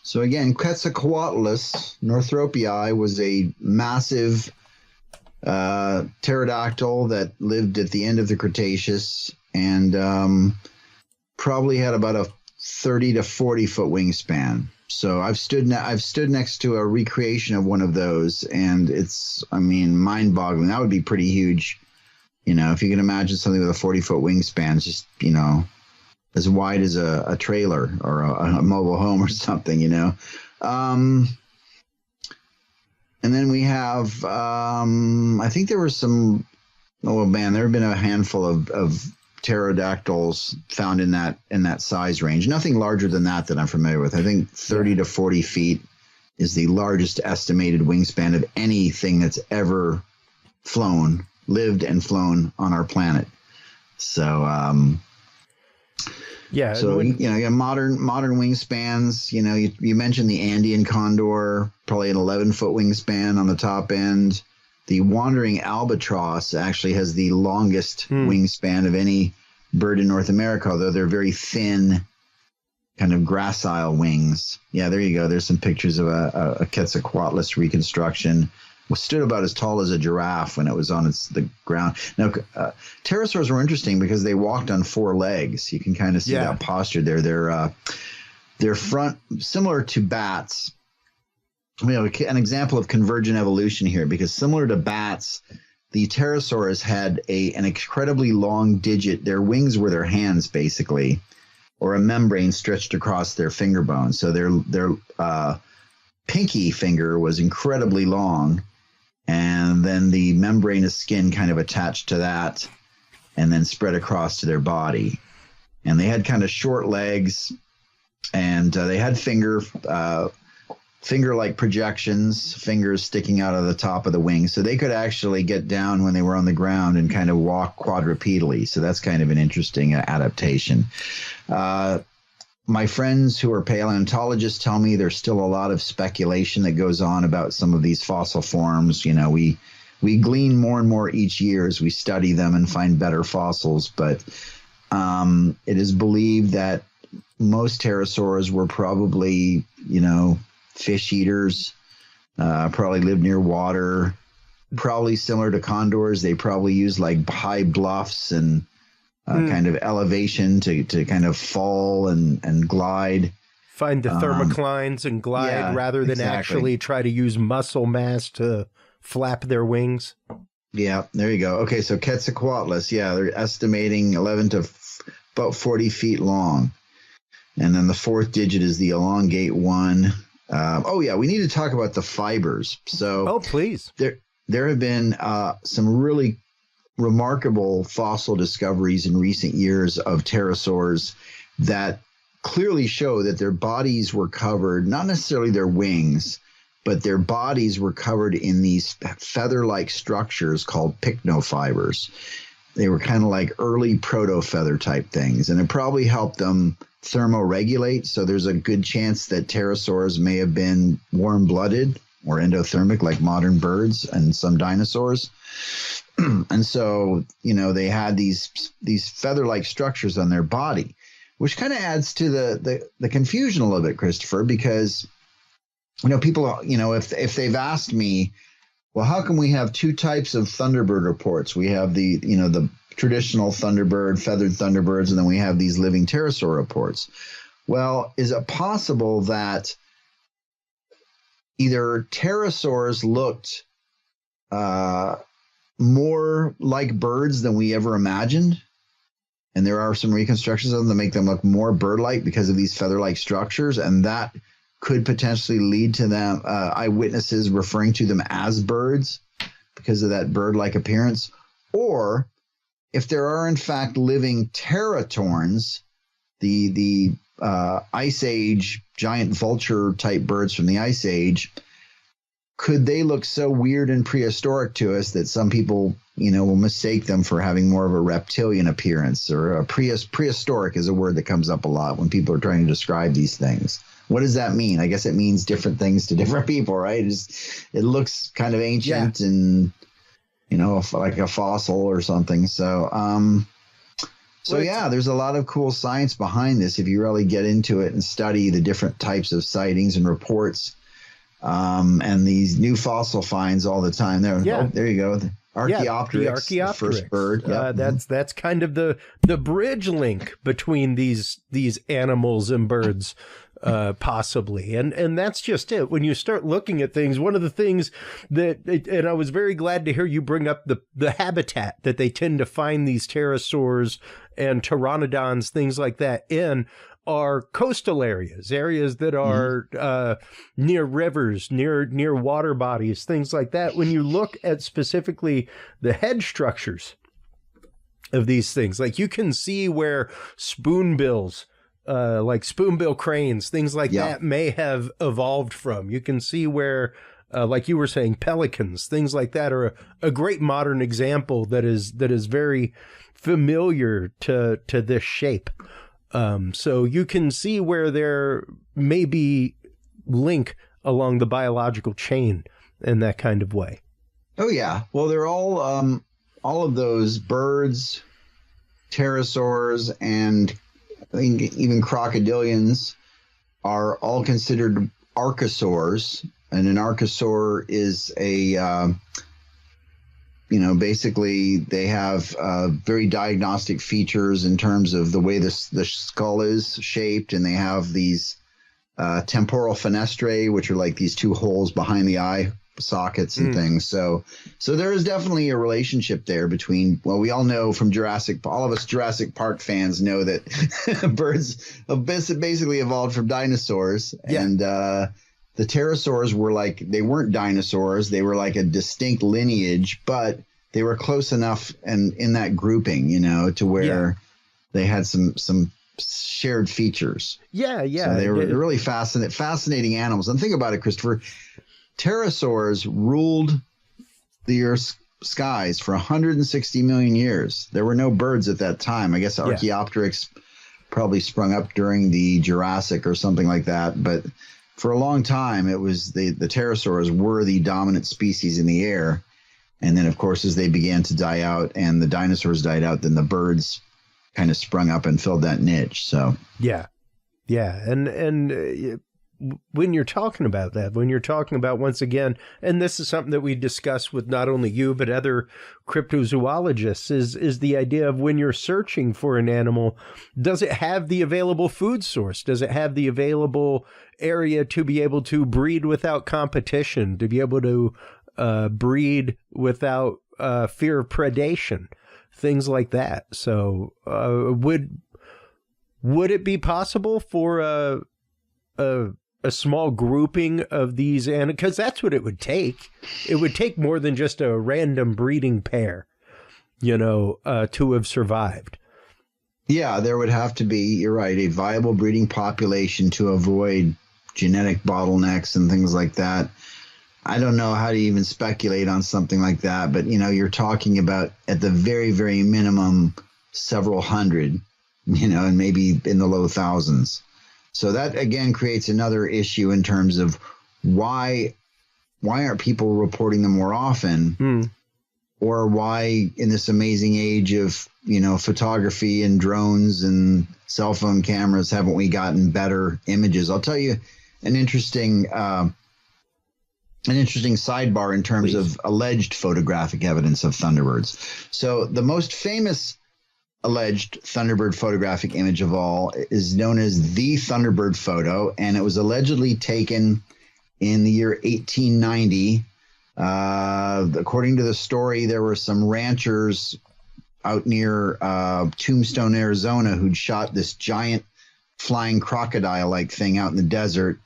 S4: so again, Quetzalcoatlus northropii was a massive pterodactyl that lived at the end of the Cretaceous and probably had about a 30 to 40 foot wingspan. So I've stood next to a recreation of one of those, and it's, mind-boggling. That would be pretty huge. If you can imagine something with a 40-foot wingspan, it's just, as wide as a trailer or a mobile home or something, And then we have, I think there were some, there have been a handful of pterodactyls found in that size range. Nothing larger than that I'm familiar with. I think 30 to 40 feet is the largest estimated wingspan of anything that's ever lived and flown on our planet. So, modern wingspans, you mentioned the Andean condor, probably an 11-foot wingspan on the top end. The wandering albatross actually has the longest wingspan of any bird in North America, although they're very thin, kind of gracile wings. Yeah, there you go. There's some pictures of a Quetzalcoatlus reconstruction. It stood about as tall as a giraffe when it was on the ground. Now, pterosaurs were interesting because they walked on 4 legs. You can kind of see that posture there. They're front, similar to bats. An example of convergent evolution here, because similar to bats, the pterosaurs had an incredibly long digit. Their wings were their hands, basically, or a membrane stretched across their finger bones. So their pinky finger was incredibly long, and then the membrane of skin kind of attached to that and then spread across to their body. And they had kind of short legs, and they had finger-like projections, fingers sticking out of the top of the wings. So they could actually get down when they were on the ground and kind of walk quadrupedally. So that's kind of an interesting adaptation. My friends who are paleontologists tell me there's still a lot of speculation that goes on about some of these fossil forms. We glean more and more each year as we study them and find better fossils. But it is believed that most pterosaurs were probably, fish eaters, probably lived near water, probably similar to condors. They probably used like high bluffs and kind of elevation to kind of fall and glide.
S2: Find the thermoclines and glide rather than actually try to use muscle mass to flap their wings.
S4: Yeah, there you go. Okay, so Quetzalcoatlus, they're estimating 11 to about 40 feet long. And then the 4th digit is the elongate 1. We need to talk about the fibers. So,
S2: please.
S4: there have been some really remarkable fossil discoveries in recent years of pterosaurs that clearly show that their bodies were covered, not necessarily their wings, but their bodies were covered in these feather-like structures called pycnofibers. They were kind of like early proto-feather type things, and it probably helped them thermoregulate. So there's a good chance that pterosaurs may have been warm-blooded or endothermic like modern birds and some dinosaurs. And so, they had these feather-like structures on their body, which kind of adds to the confusion a little bit, Christopher, because, people, if they've asked me, well, how come we have two types of Thunderbird reports? We have the traditional Thunderbird, feathered Thunderbirds, and then we have these living pterosaur reports. Well, is it possible that either pterosaurs looked more like birds than we ever imagined, and there are some reconstructions of them that make them look more bird-like because of these feather-like structures, and that could potentially lead to them eyewitnesses referring to them as birds because of that bird-like appearance? Or if there are in fact living teratorns, the Ice Age giant vulture type birds from the Ice Age, could they look so weird and prehistoric to us that some people, will mistake them for having more of a reptilian appearance? Or a prehistoric is a word that comes up a lot when people are trying to describe these things. What does that mean? I guess it means different things to different people, right? It looks kind of ancient and, like a fossil or something. So, there's a lot of cool science behind this if you really get into it and study the different types of sightings and reports. And these new fossil finds all the time. There you go. The Archaeopteryx, the first bird. Yep.
S2: That's kind of the bridge link between these animals and birds, possibly. And that's just it. When you start looking at things, one of the things and I was very glad to hear you bring up the habitat that they tend to find these pterosaurs and pteranodons, things like that in, are coastal areas that are near rivers, near water bodies, things like that. When you look at specifically the head structures of these things, like you can see where spoonbills, like spoonbill cranes, things like that may have evolved from. You can see where, like you were saying, pelicans, things like that are a great modern example that is very familiar to this shape. So you can see where there may be link along the biological chain in that kind of way.
S4: Oh yeah. Well, they're all of those birds, pterosaurs, and I think even crocodilians are all considered archosaurs. And an archosaur is a, basically they have very diagnostic features in terms of the way the skull is shaped, and they have these temporal fenestrae, which are like these two holes behind the eye sockets and things. So there is definitely a relationship there between, well, we all know from all of us Jurassic Park fans know that birds basically evolved from dinosaurs. Yeah. And the pterosaurs they weren't dinosaurs. They were like a distinct lineage, but they were close enough and in that grouping, to where they had some shared features. Yeah. So they're really fascinating animals. And think about it, Christopher. Pterosaurs ruled the Earth's skies for 160 million years. There were no birds at that time. I guess Archaeopteryx probably sprung up during the Jurassic or something like that. But for a long time, it was the pterosaurs were the dominant species in the air. And then, of course, as they began to die out and the dinosaurs died out, then the birds kind of sprung up and filled that niche. So
S2: yeah. And when you're talking about that, once again, and this is something that we discuss with not only you but other cryptozoologists, is the idea of when you're searching for an animal, does it have the available food source? Does it have the available area to be able to breed without competition, to be able to breed without fear of predation, things like that? So would it be possible for a a small grouping of these, and because that's what it would take. It would take more than just a random breeding pair, to have survived.
S4: Yeah, there would have to be, you're right, a viable breeding population to avoid genetic bottlenecks and things like that. I don't know how to even speculate on something like that, but you're talking about at the very, very minimum several hundred, and maybe in the low thousands. So that again creates another issue in terms of why aren't people reporting them more often, or why in this amazing age of photography and drones and cell phone cameras haven't we gotten better images? I'll tell you an interesting sidebar in terms of alleged photographic evidence of Thunderbirds. So the most famous alleged Thunderbird photographic image of all is known as the Thunderbird photo, and it was allegedly taken in the year 1890. According to the story, there were some ranchers out near Tombstone, Arizona, who'd shot this giant flying crocodile-like thing out in the desert,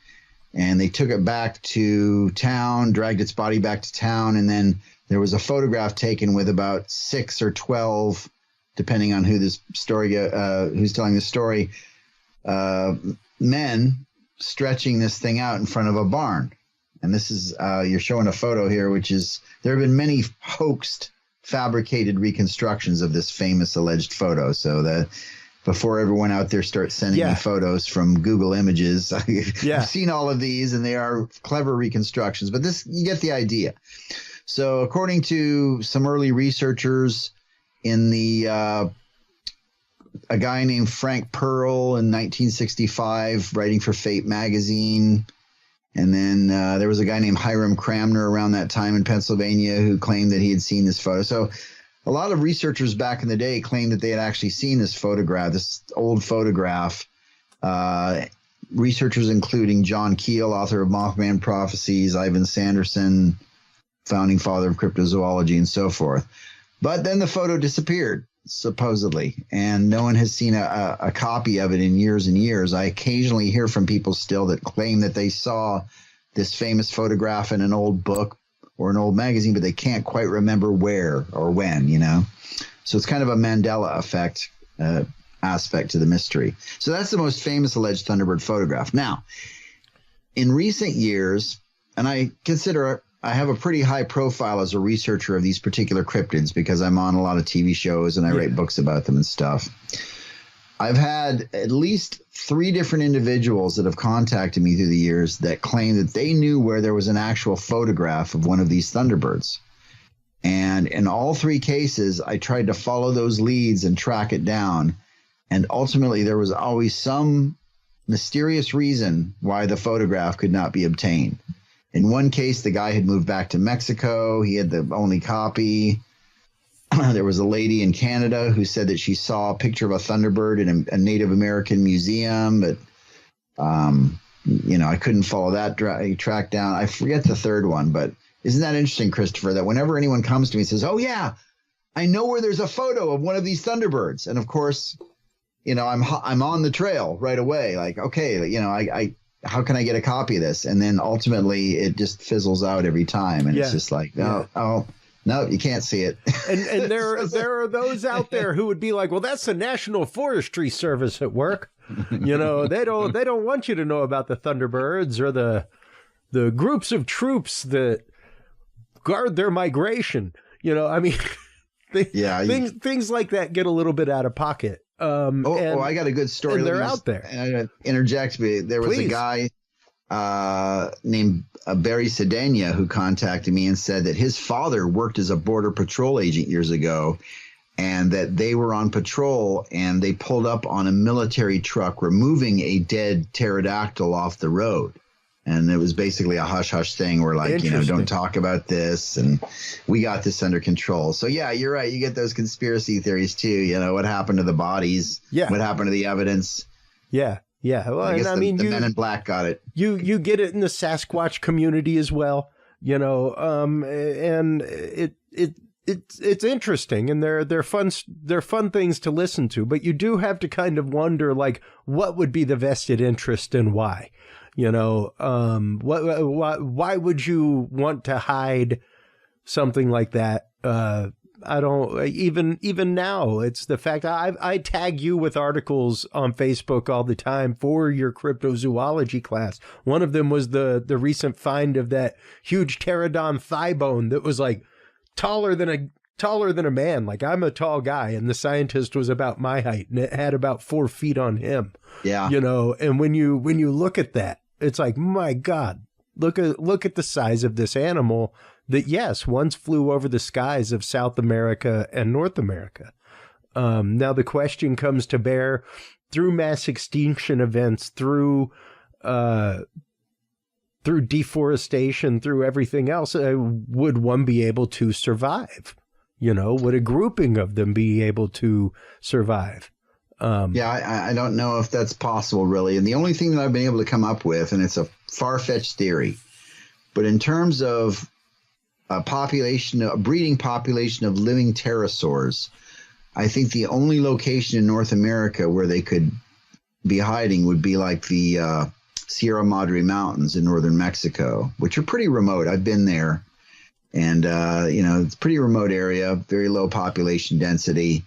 S4: and they took it back to town, dragged its body back to town, and then there was a photograph taken with about 6 or 12, depending on who's telling the story, men stretching this thing out in front of a barn. And this is, you're showing a photo here, which is, there have been many hoaxed, fabricated reconstructions of this famous alleged photo. So before everyone out there starts sending me photos from Google Images, I've seen all of these, and they are clever reconstructions. But you get the idea. So according to some early researchers in a guy named Frank Pearl in 1965, writing for Fate magazine. And then there was a guy named Hiram Cramner around that time in Pennsylvania who claimed that he had seen this photo. So a lot of researchers back in the day claimed that they had actually seen this photograph, this old photograph. Researchers including John Keel, author of Mothman Prophecies, Ivan Sanderson, founding father of cryptozoology, and so forth. But then the photo disappeared, supposedly, and no one has seen a copy of it in years and years. I occasionally hear from people still that claim that they saw this famous photograph in an old book or an old magazine, but they can't quite remember where or when, So it's kind of a Mandela effect aspect to the mystery. So that's the most famous alleged Thunderbird photograph. Now, in recent years, and I consider I have a pretty high profile as a researcher of these particular cryptids because I'm on a lot of TV shows and I write books about them and stuff. I've had at least 3 different individuals that have contacted me through the years that claim that they knew where there was an actual photograph of one of these Thunderbirds. And in all 3 cases, I tried to follow those leads and track it down. And ultimately, there was always some mysterious reason why the photograph could not be obtained. In one case, the guy had moved back to Mexico. He had the only copy. There was a lady in Canada who said that she saw a picture of a Thunderbird in a Native American museum, but I couldn't follow that track down. I forget the third one, but isn't that interesting, Christopher, that whenever anyone comes to me and says, "Oh yeah, I know where there's a photo of one of these Thunderbirds," and of course, I'm on the trail right away. Like, okay, how can I get a copy of this? And then ultimately it just fizzles out every time. And it's just like, no, you can't see it.
S2: And there are those out there who would be like, well, that's the National Forestry Service at work. They don't want you to know about the Thunderbirds or the groups of troops that guard their migration. Things like that get a little bit out of pocket.
S4: I got a good story.
S2: And they're out there.
S4: Interject me. There was a guy named Barry Sedania who contacted me and said that his father worked as a border patrol agent years ago, and that they were on patrol and they pulled up on a military truck removing a dead pterodactyl off the road. And it was basically a hush-hush thing where, like, don't talk about this, and we got this under control. So, yeah, you're right. You get those conspiracy theories, too. What happened to the bodies? Yeah. What happened to the evidence?
S2: Yeah, yeah. Well,
S4: I guess the Men in Black got it.
S2: You get it in the Sasquatch community as well, and it's interesting, and they're fun things to listen to. But you do have to kind of wonder, like, what would be the vested interest and why? You know, why would you want to hide something like that? I don't even now. It's the fact I tag you with articles on Facebook all the time for your cryptozoology class. One of them was the recent find of that huge pterodon thigh bone that was like taller than a man. Like, I'm a tall guy, and the scientist was about my height, and it had about 4 feet on him.
S4: Yeah,
S2: you know. And when you look at that, it's like, my God, look at the size of this animal that, yes, once flew over the skies of South America and North America. Now the question comes to bear through mass extinction events, through deforestation, through everything else. Would one be able to survive? You know, would a grouping of them be able to survive?
S4: I don't know if that's possible, really. And the only thing that I've been able to come up with, and it's a far-fetched theory, but in terms of a breeding population of living pterosaurs, I think the only location in North America where they could be hiding would be like the Sierra Madre Mountains in northern Mexico, which are pretty remote. I've been there, and it's a pretty remote area, very low population density,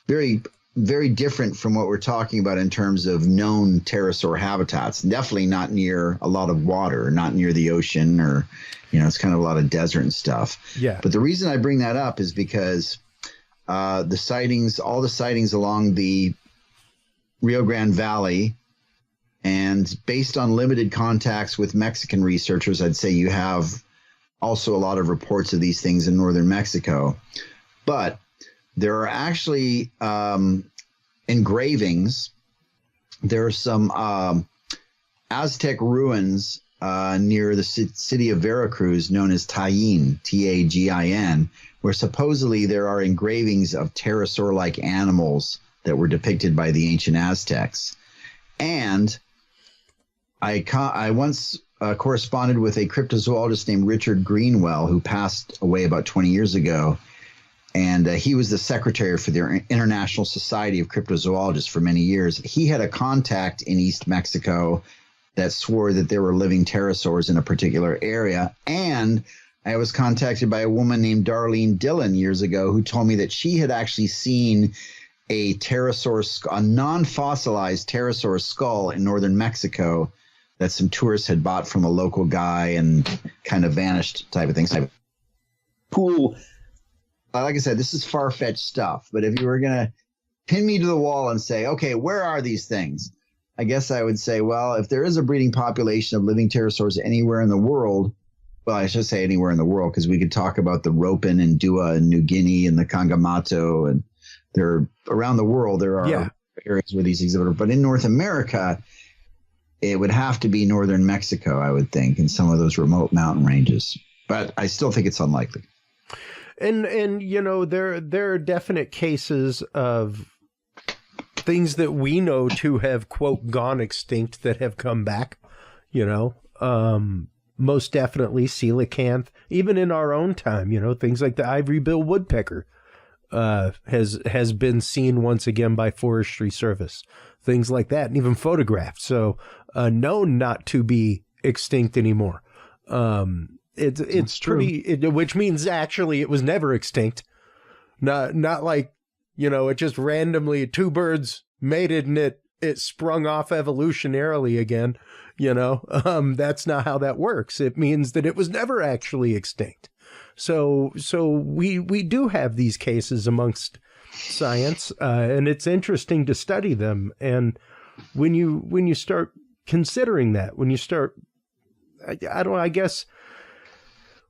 S4: very, very different from what we're talking about in terms of known pterosaur habitats. Definitely not near a lot of water, not near the ocean, or it's kind of a lot of desert and stuff.
S2: Yeah.
S4: But the reason I bring that up is because all the sightings along the Rio Grande Valley, and based on limited contacts with Mexican researchers, I'd say you have also a lot of reports of these things in northern Mexico. But there are actually engravings. There are some Aztec ruins near the city of Veracruz known as Tajín, Tagin, where supposedly there are engravings of pterosaur-like animals that were depicted by the ancient Aztecs. And I once corresponded with a cryptozoologist named Richard Greenwell, who passed away about 20 years ago. And he was the secretary for the International Society of Cryptozoologists for many years. He had a contact in East Mexico that swore that there were living pterosaurs in a particular area. And I was contacted by a woman named Darlene Dillon years ago who told me that she had actually seen a non-fossilized pterosaur skull in northern Mexico that some tourists had bought from a local guy and kind of vanished, type of thing. So cool. Like I said, this is far-fetched stuff. But if you were going to pin me to the wall and say, okay, where are these things? I guess I would say, well, if there is a breeding population of living pterosaurs anywhere in the world, well, I should say anywhere in the world, because we could talk about the Ropin and Dua and New Guinea and the Kangamato, and they're around the world. There are areas where these exhibit, but in North America, it would have to be northern Mexico, I would think, in some of those remote mountain ranges. But I still think it's unlikely.
S2: And there are definite cases of things that we know to have, quote, gone extinct that have come back, most definitely coelacanth, even in our own time, things like the ivory-bill woodpecker has been seen once again by Forestry Service, things like that, and even photographed. So known not to be extinct anymore. It's pretty, which means actually it was never extinct. Not like, it just randomly two birds mated and it sprung off evolutionarily again. That's not how that works. It means that it was never actually extinct. So we do have these cases amongst science, and it's interesting to study them. And when you start considering that, I guess,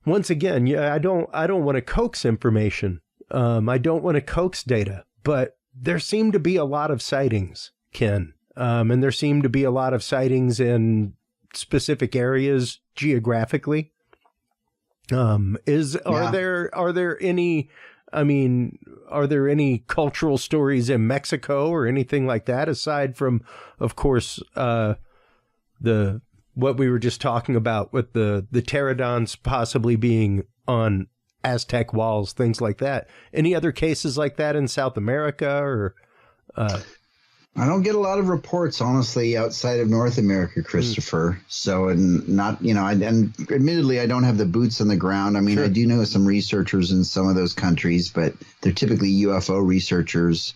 S2: once again, I don't want to coax information. I don't want to coax data, but there seem to be a lot of sightings, Ken. And there seem to be a lot of sightings in specific areas geographically. Are there any cultural stories in Mexico or anything like that, aside from, of course, what we were just talking about with the pterodons possibly being on Aztec walls, things like that? Any other cases like that in South America or?
S4: I don't get a lot of reports, honestly, outside of North America, Christopher. So, and not, and admittedly, I don't have the boots on the ground. I mean, I do know some researchers in some of those countries, but they're typically UFO researchers.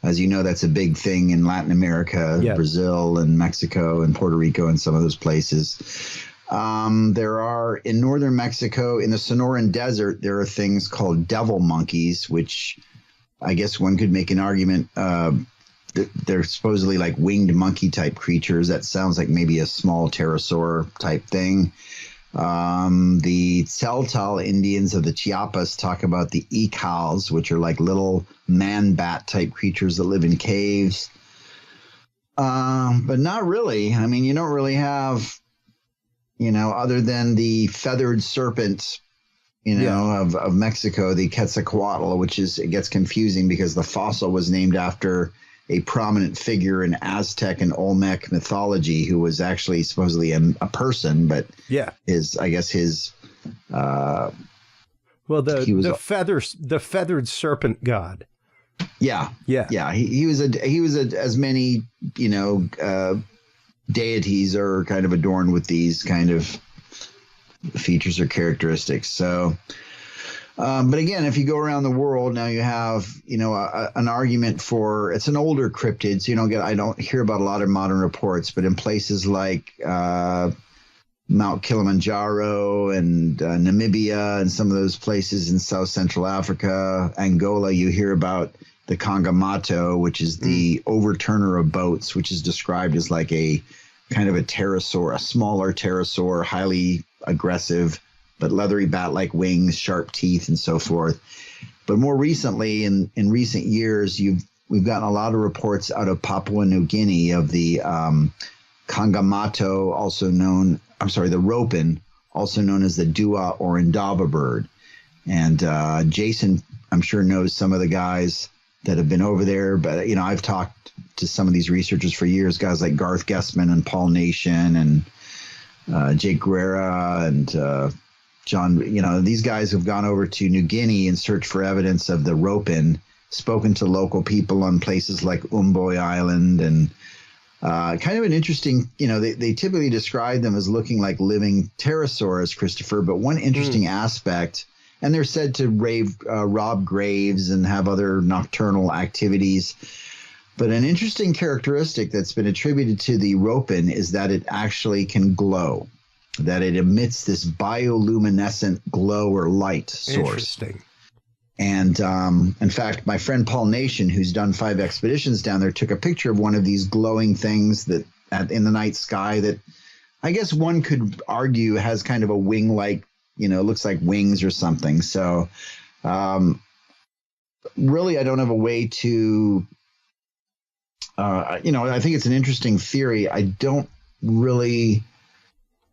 S4: As you know, that's a big thing in Latin America, Brazil and Mexico and Puerto Rico and some of those places. There are, in northern Mexico, in the Sonoran Desert, there are things called devil monkeys, which I guess one could make an argument they're supposedly like winged monkey type creatures. That sounds like maybe a small pterosaur type thing. The Tzeltal Indians of the Chiapas talk about the icals, which are like little man bat type creatures that live in caves. But not really. I mean, you don't really have, other than the feathered serpent, of Mexico, the Quetzalcoatl, which it gets confusing because the fossil was named after a prominent figure in Aztec and Olmec mythology who was actually supposedly a person, but the
S2: feathered serpent god.
S4: Yeah. He was as many, deities are kind of adorned with these kind of features or characteristics. So, but again, if you go around the world now, you have, an argument for, it's an older cryptid. So I don't hear about a lot of modern reports, but in places like Mount Kilimanjaro and Namibia and some of those places in South Central Africa, Angola, you hear about the Kangamato, which is the overturner of boats, which is described as like a kind of a pterosaur, a smaller pterosaur, highly aggressive, but leathery bat-like wings, sharp teeth, and so forth. But more recently, in recent years, we've gotten a lot of reports out of Papua New Guinea of the Kangamato, the ropin, also known as the dua or indaba bird. And Jason, I'm sure, knows some of the guys that have been over there. But, I've talked to some of these researchers for years, guys like Garth Guessman and Paul Nation and Jake Guerra and John, these guys have gone over to New Guinea and searched for evidence of the ropin, spoken to local people on places like Umboy Island, and kind of an interesting, they typically describe them as looking like living pterosaurs, Christopher, but one interesting aspect, and they're said to rob graves and have other nocturnal activities. But an interesting characteristic that's been attributed to the ropin is that it actually can glow, that it emits this bioluminescent glow or light source.
S2: Interesting.
S4: And in fact, my friend Paul Nation, who's done 5 expeditions down there, took a picture of one of these glowing things that in the night sky that I guess one could argue has kind of a wing-like, looks like wings or something. So really, I don't have a way to, I think it's an interesting theory. I don't really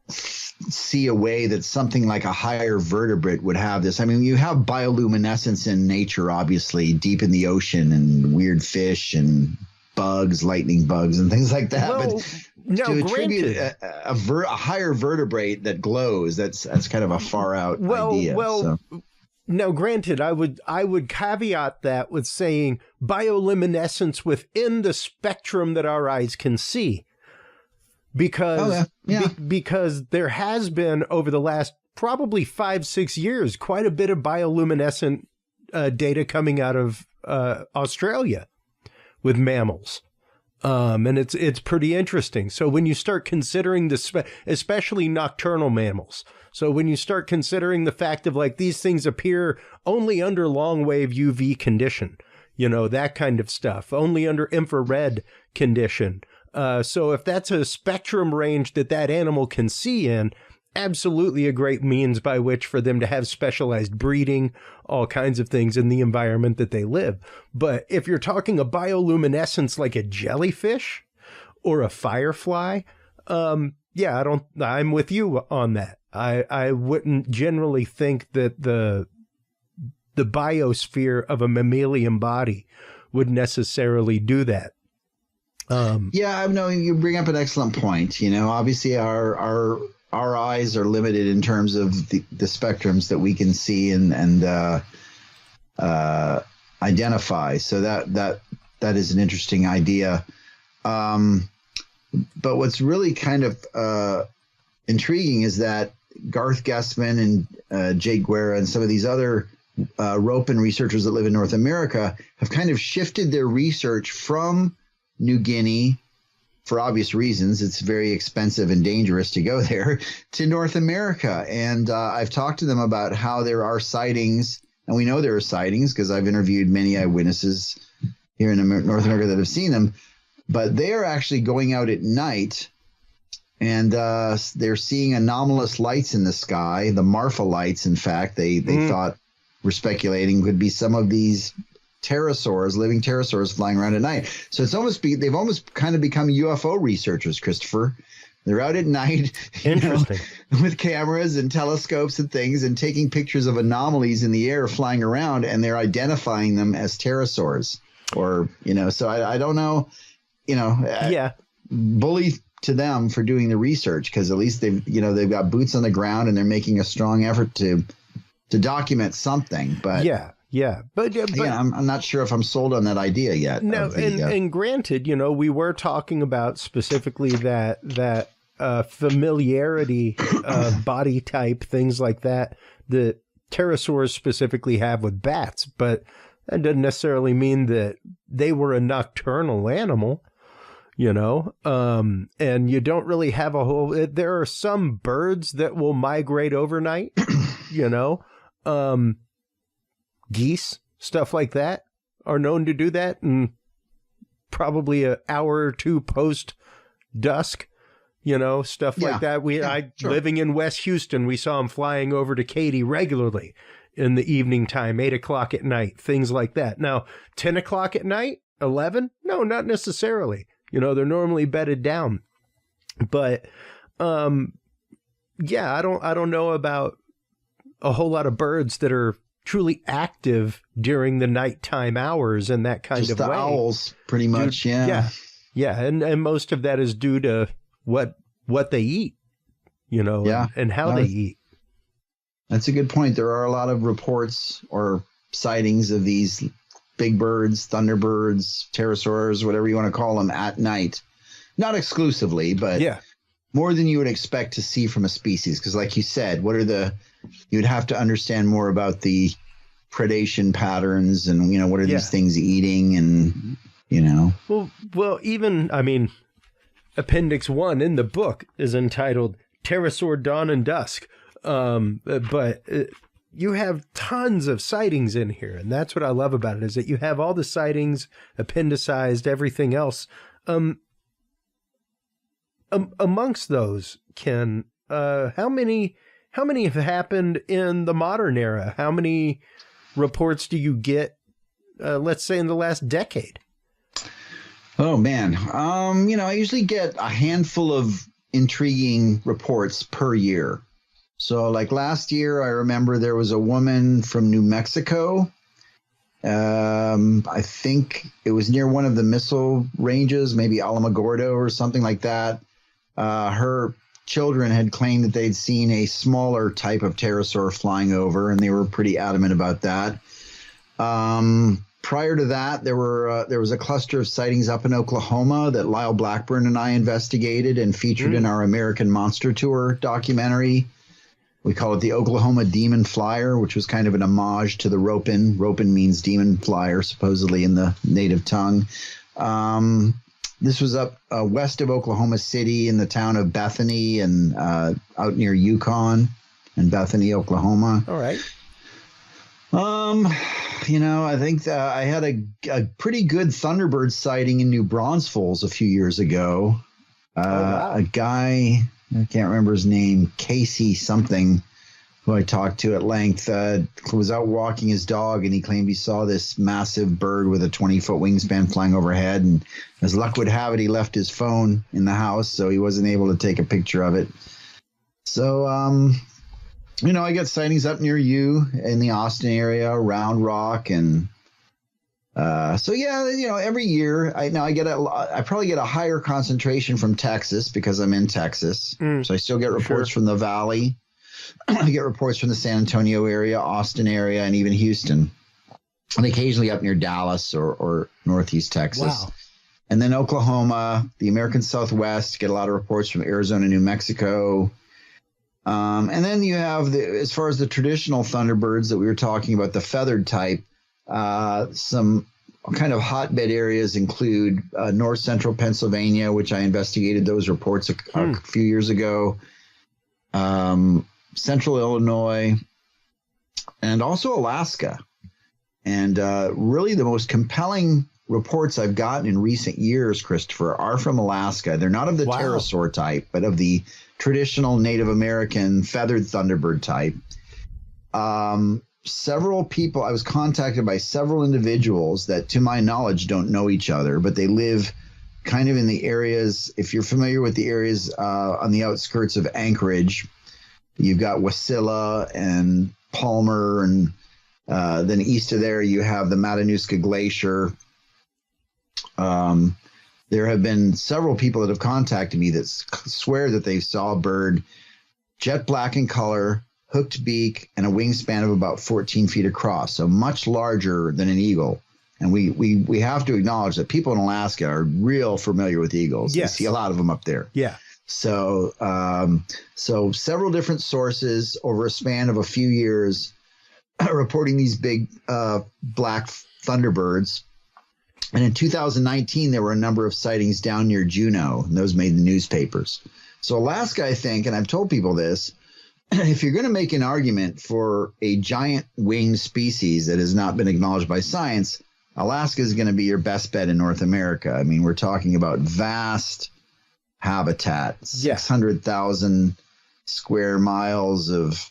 S4: see a way that something like a higher vertebrate would have this. I mean, you have bioluminescence in nature, obviously, deep in the ocean, and weird fish and bugs, lightning bugs and things like that.
S2: Well,
S4: but to attribute a higher vertebrate that glows, that's kind of a far out idea.
S2: Now, granted, I would caveat that with saying bioluminescence within the spectrum that our eyes can see. Because because there has been, over the last probably 5-6 years, quite a bit of bioluminescent data coming out of Australia with mammals. And it's pretty interesting. So when you start considering especially nocturnal mammals, so when you start considering the fact of like these things appear only under long wave UV condition, that kind of stuff, only under infrared condition. So if that's a spectrum range that animal can see in, absolutely a great means by which for them to have specialized breeding, all kinds of things in the environment that they live. But if you're talking a bioluminescence like a jellyfish or a firefly, I'm with you on that. I wouldn't generally think that the biosphere of a mammalian body would necessarily do that.
S4: You bring up an excellent point. Obviously our eyes are limited in terms of the spectrums that we can see and identify. So that is an interesting idea. But what's really kind of intriguing is that Garth Guessman and Jake Guerra and some of these other Ropin researchers that live in North America have kind of shifted their research from New Guinea, for obvious reasons. It's very expensive and dangerous to go there, to North America. And I've talked to them about how there are sightings, and we know there are sightings because I've interviewed many eyewitnesses here in North America that have seen them. But they are actually going out at night, and they're seeing anomalous lights in the sky. The Marfa lights, in fact, they thought, we're speculating, could be some of these pterosaurs, living pterosaurs flying around at night. So they've almost kind of become UFO researchers, Christopher. They're out at night,
S2: Interesting.
S4: With cameras and telescopes and things, and taking pictures of anomalies in the air flying around, and they're identifying them as pterosaurs. Or, so I don't know, bully to them for doing the research, because at least they've got boots on the ground and they're making a strong effort to document something. But but I'm not sure if I'm sold on that idea yet.
S2: No, and granted, we were talking about specifically that familiarity body type, things like that pterosaurs specifically have with bats, but that doesn't necessarily mean that they were a nocturnal animal, and you don't really have a whole, there are some birds that will migrate overnight, geese, stuff like that are known to do that. And probably an hour or two post dusk, stuff like that. Living in West Houston, we saw them flying over to Katy regularly in the evening time, 8 o'clock at night, things like that. Now, 10 o'clock at night, 11? No, not necessarily. They're normally bedded down. But, I don't know about a whole lot of birds that are truly active during the nighttime hours and that kind of way. Just the
S4: owls, pretty much,
S2: Yeah, and most of that is due to what they eat, and how they eat.
S4: That's a good point. There are a lot of reports or sightings of these big birds, thunderbirds, pterosaurs, whatever you want to call them, at night. Not exclusively, but more than you would expect to see from a species. Because like you said, you'd have to understand more about the predation patterns and, what are these things eating and,
S2: Well, even, Appendix 1 in the book is entitled Pterosaur Dawn and Dusk. But you have tons of sightings in here, and that's what I love about it, is that you have all the sightings, appendicized, everything else. Amongst those, Ken, how many have happened in the modern era? How many reports do you get, let's say, in the last decade?
S4: Oh, man. I usually get a handful of intriguing reports per year. So like last year, I remember there was a woman from New Mexico. I think it was near one of the missile ranges, maybe Alamogordo or something like that. Her children had claimed that they'd seen a smaller type of pterosaur flying over, and they were pretty adamant about that. Prior to that, there was a cluster of sightings up in Oklahoma that Lyle Blackburn and I investigated and featured in our American Monster Tour documentary. We call it the Oklahoma Demon Flyer, which was kind of an homage to the Ropin. Ropin means demon flyer, supposedly in the native tongue. This was up west of Oklahoma City in the town of Bethany and out near Yukon and Bethany, Oklahoma.
S2: All right.
S4: I think I had a pretty good Thunderbird sighting in New Braunfels a few years ago.
S2: Wow.
S4: A guy, I can't remember his name, Casey something, who I talked to at length, was out walking his dog, and he claimed he saw this massive bird with a 20-foot wingspan flying overhead. And as luck would have it, he left his phone in the house, so he wasn't able to take a picture of it. So, I get sightings up near you in the Austin area, Round Rock, and every year I probably get a higher concentration from Texas because I'm in Texas. So I still get reports from the Valley. I get reports from the San Antonio area, Austin area, and even Houston, and occasionally up near Dallas or Northeast Texas.
S2: Wow.
S4: And then Oklahoma, the American Southwest, get a lot of reports from Arizona, New Mexico. And then you have, as far as the traditional Thunderbirds that we were talking about, the feathered type, some kind of hotbed areas include north central Pennsylvania, which I investigated those reports a few years ago, central Illinois, and also Alaska. And really the most compelling reports I've gotten in recent years, Christopher, are from Alaska. They're not of the pterosaur type, but of the traditional Native American feathered Thunderbird type. Several people, I was contacted by several individuals that, to my knowledge, don't know each other, but they live kind of in the areas, if you're familiar with the areas on the outskirts of Anchorage, you've got Wasilla and Palmer, and then east of there you have the Matanuska Glacier. There have been several people that have contacted me that swear that they saw a bird jet black in color, hooked beak, and a wingspan of about 14 feet across, so much larger than an eagle. And we have to acknowledge that people in Alaska are real familiar with eagles.
S2: Yes.
S4: You see a lot of them up there.
S2: Yeah.
S4: So several different sources over a span of a few years reporting these big black Thunderbirds. And in 2019, there were a number of sightings down near Juneau, and those made the newspapers. So Alaska, I think, and I've told people this, if you're going to make an argument for a giant winged species that has not been acknowledged by science, Alaska is going to be your best bet in North America. I mean, we're talking about vast habitat, 600,000 square miles of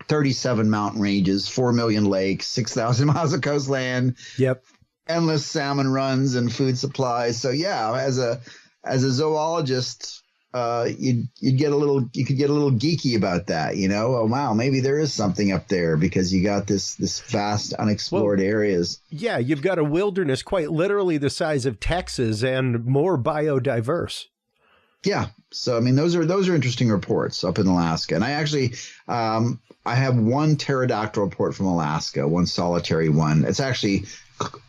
S4: 37 mountain ranges, 4 million lakes, 6,000 miles of coastline.
S2: Yep.
S4: Endless salmon runs and food supplies. So yeah, as a zoologist, you could get a little geeky about that, you know. Oh wow, maybe there is something up there because you got this vast unexplored areas.
S2: Yeah, you've got a wilderness quite literally the size of Texas and more biodiverse.
S4: Yeah. So I mean, those are interesting reports up in Alaska. And I actually I have one pterodactyl report from Alaska, one solitary one. It's actually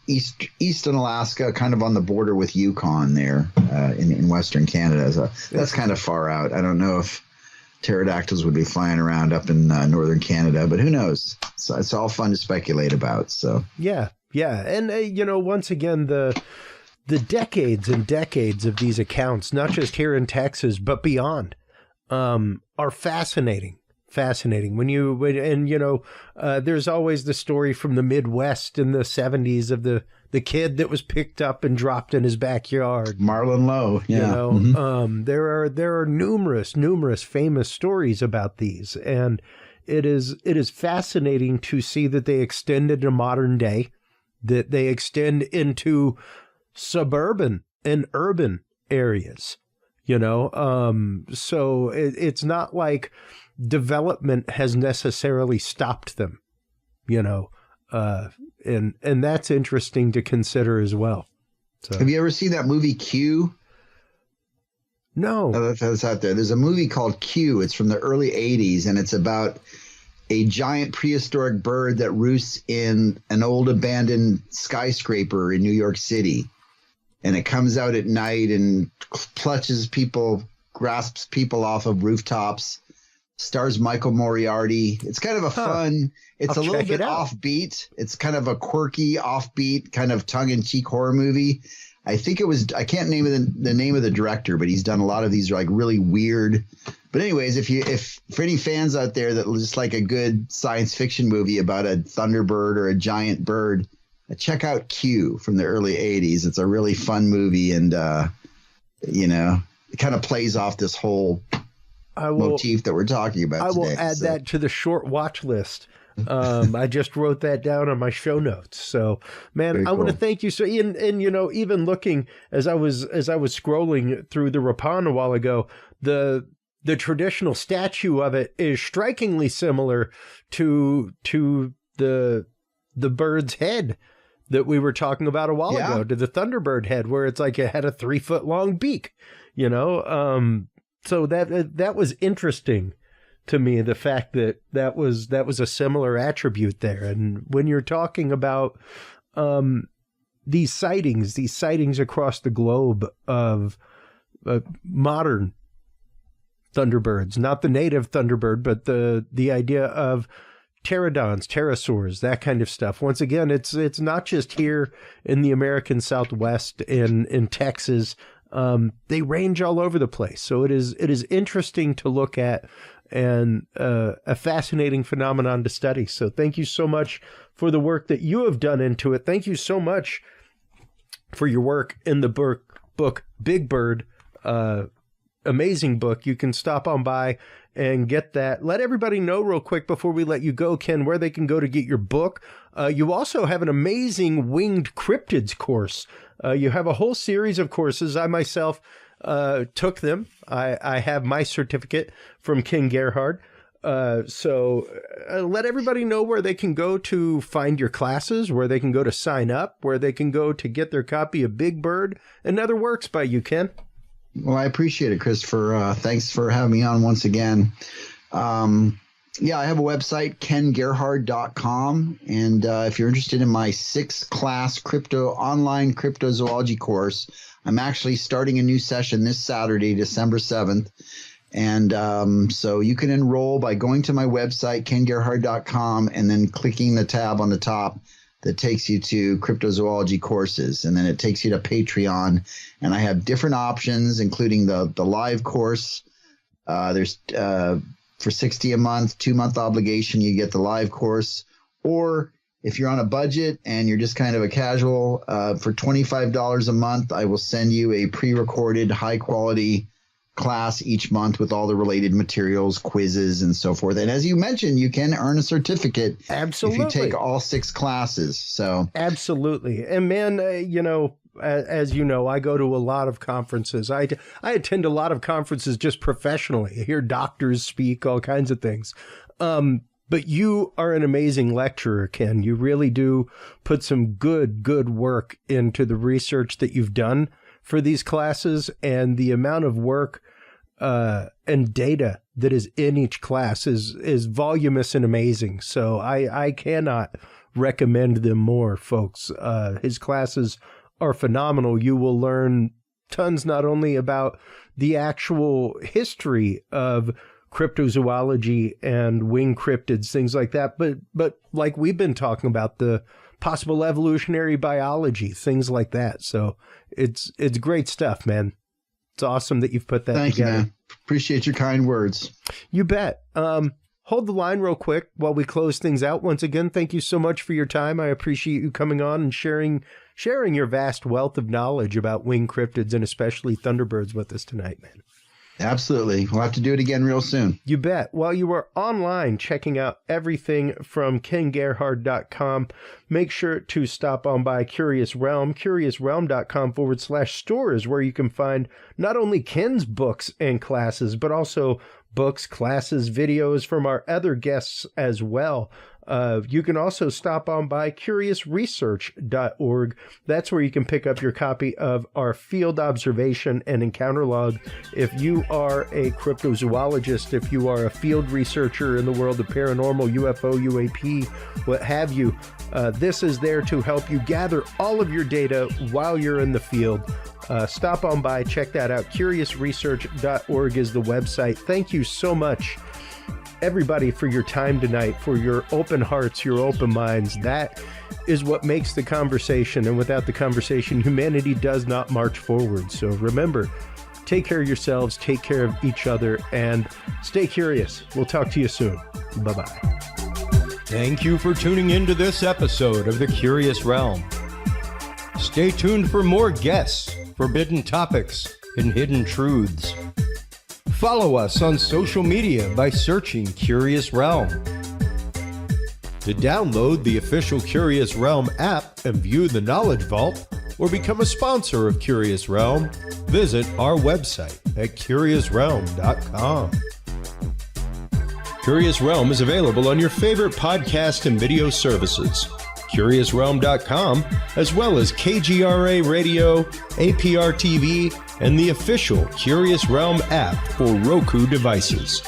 S4: eastern Alaska, kind of on the border with Yukon there in Western Canada. So that's kind of far out. I don't know if pterodactyls would be flying around up in northern Canada, but who knows? So it's all fun to speculate about. So
S2: yeah. And, you know, once again, the decades and decades of these accounts, not just here in Texas, but beyond, are fascinating. There's always the story from the Midwest in the 70s of the kid that was picked up and dropped in his backyard.
S4: Marlon Lowe. Yeah.
S2: You know,
S4: Mm-hmm.
S2: There are numerous famous stories about these. And it is fascinating to see that they extend into modern day, that they extend into suburban and urban areas, you know. So it's not like development has necessarily stopped them, you know, and that's interesting to consider as well. So.
S4: Have you ever seen that movie Q?
S2: No.
S4: That's out there. There's a movie called Q. It's from the early 80s, and it's about a giant prehistoric bird that roosts in an old abandoned skyscraper in New York City. And it comes out at night and clutches people, grasps people off of rooftops. Stars Michael Moriarty. It's kind of a fun, it's a little bit offbeat. It's kind of a quirky, offbeat, kind of tongue-in-cheek horror movie. I think it was, I can't name the name of the director, but he's done a lot of these like really weird. But anyways, if for any fans out there that just like a good science fiction movie about a thunderbird or a giant bird, check out Q from the early 80s. It's a really fun movie, and you know, it kind of plays off this whole motif that we're talking about
S2: I
S4: today.
S2: will add that to the short watch list. I just wrote that down on my show notes. So, man,
S4: Very
S2: I want to
S4: cool.
S2: thank you. So, and you know, even looking as I was scrolling through the Rapon a while ago, the traditional statue of it is strikingly similar to the bird's head that we were talking about a while ago, to the Thunderbird head, where it's like it had a 3-foot long beak, you know. So that was interesting to me, the fact that was a similar attribute there. And when you're talking about these sightings across the globe of modern Thunderbirds, not the native Thunderbird, but the idea of pterodons, pterosaurs, that kind of stuff. Once again, it's not just here in the American Southwest, in Texas. They range all over the place. So it is interesting to look at, and a fascinating phenomenon to study. So thank you so much for the work that you have done into it. Thank you so much for your work in the book Big Bird. Amazing book. You can stop on by and get that. Let everybody know real quick before we let you go, Ken, where they can go to get your book. You also have an amazing winged cryptids course. You have a whole series of courses. I myself took them. I have my certificate from Ken Gerhard. So let everybody know where they can go to find your classes, where they can go to sign up, where they can go to get their copy of Big Bird and other works by you, Ken.
S4: Well, I appreciate it, Christopher. Thanks for having me on once again. Yeah, I have a website, kengerhard.com. And if you're interested in my 6-class online cryptozoology course, I'm actually starting a new session this Saturday, December 7th. And so you can enroll by going to my website, kengerhard.com, and then clicking the tab on the top that takes you to cryptozoology courses. And then it takes you to Patreon. And I have different options, including the live course. There's for $60 a month, 2-month obligation, you get the live course. Or if you're on a budget and you're just kind of a casual, for $25 a month, I will send you a pre-recorded high-quality class each month with all the related materials, quizzes, and so forth. And as you mentioned, you can earn a certificate.
S2: Absolutely.
S4: If you take all 6 classes. So
S2: absolutely. And man, as you know, I go to a lot of conferences. I attend a lot of conferences just professionally. I hear doctors speak, all kinds of things. But you are an amazing lecturer, Ken. You really do put some good work into the research that you've done for these classes, and the amount of work and data that is in each class is voluminous and amazing. So I cannot recommend them more, folks. His classes are phenomenal. You will learn tons not only about the actual history of cryptozoology and winged cryptids, things like that, but like we've been talking about, the possible evolutionary biology, things like that. So it's great stuff, man. It's awesome that you've put that
S4: together.
S2: Thank you, man.
S4: Appreciate your kind words.
S2: You bet. Hold the line real quick while we close things out. Once again, thank you so much for your time. I appreciate you coming on and sharing your vast wealth of knowledge about winged cryptids and especially Thunderbirds with us tonight, man.
S4: Absolutely. We'll have to do it again real soon.
S2: You bet. While you are online checking out everything from kengerhard.com, make sure to stop on by Curious Realm. CuriousRealm.com/store is where you can find not only Ken's books and classes, but also books, classes, videos from our other guests as well. You can also stop on by curiousresearch.org. That's where you can pick up your copy of our field observation and encounter log. If you are a cryptozoologist, if you are a field researcher in the world of paranormal, UFO, UAP, what have you, this is there to help you gather all of your data while you're in the field. Stop on by, check that out. Curiousresearch.org is the website. Thank you so much, everybody, for your time tonight, for your open hearts, your open minds. That is what makes the conversation, and without the conversation, humanity does not march forward. So remember, take care of yourselves, take care of each other, and stay curious. We'll talk to you soon. Bye-bye.
S1: Thank you for tuning into this episode of The Curious Realm. Stay tuned for more guests, forbidden topics, and hidden truths. Follow us on social media by searching Curious Realm. To download the official Curious Realm app and view the Knowledge Vault, or become a sponsor of Curious Realm, visit our website at curiousrealm.com. Curious Realm is available on your favorite podcast and video services, curiousrealm.com, as well as KGRA Radio, APR TV, and the official Curious Realm app for Roku devices.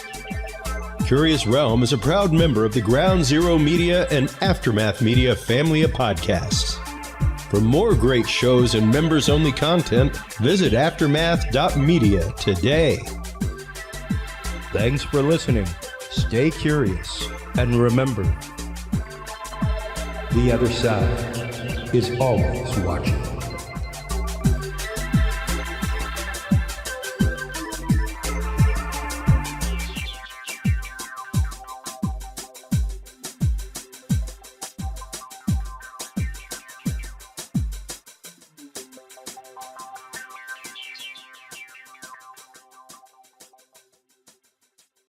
S1: Curious Realm is a proud member of the Ground Zero Media and Aftermath Media family of podcasts. For more great shows and members-only content, visit aftermath.media today.
S2: Thanks for listening. Stay curious. And remember, the other side is always watching.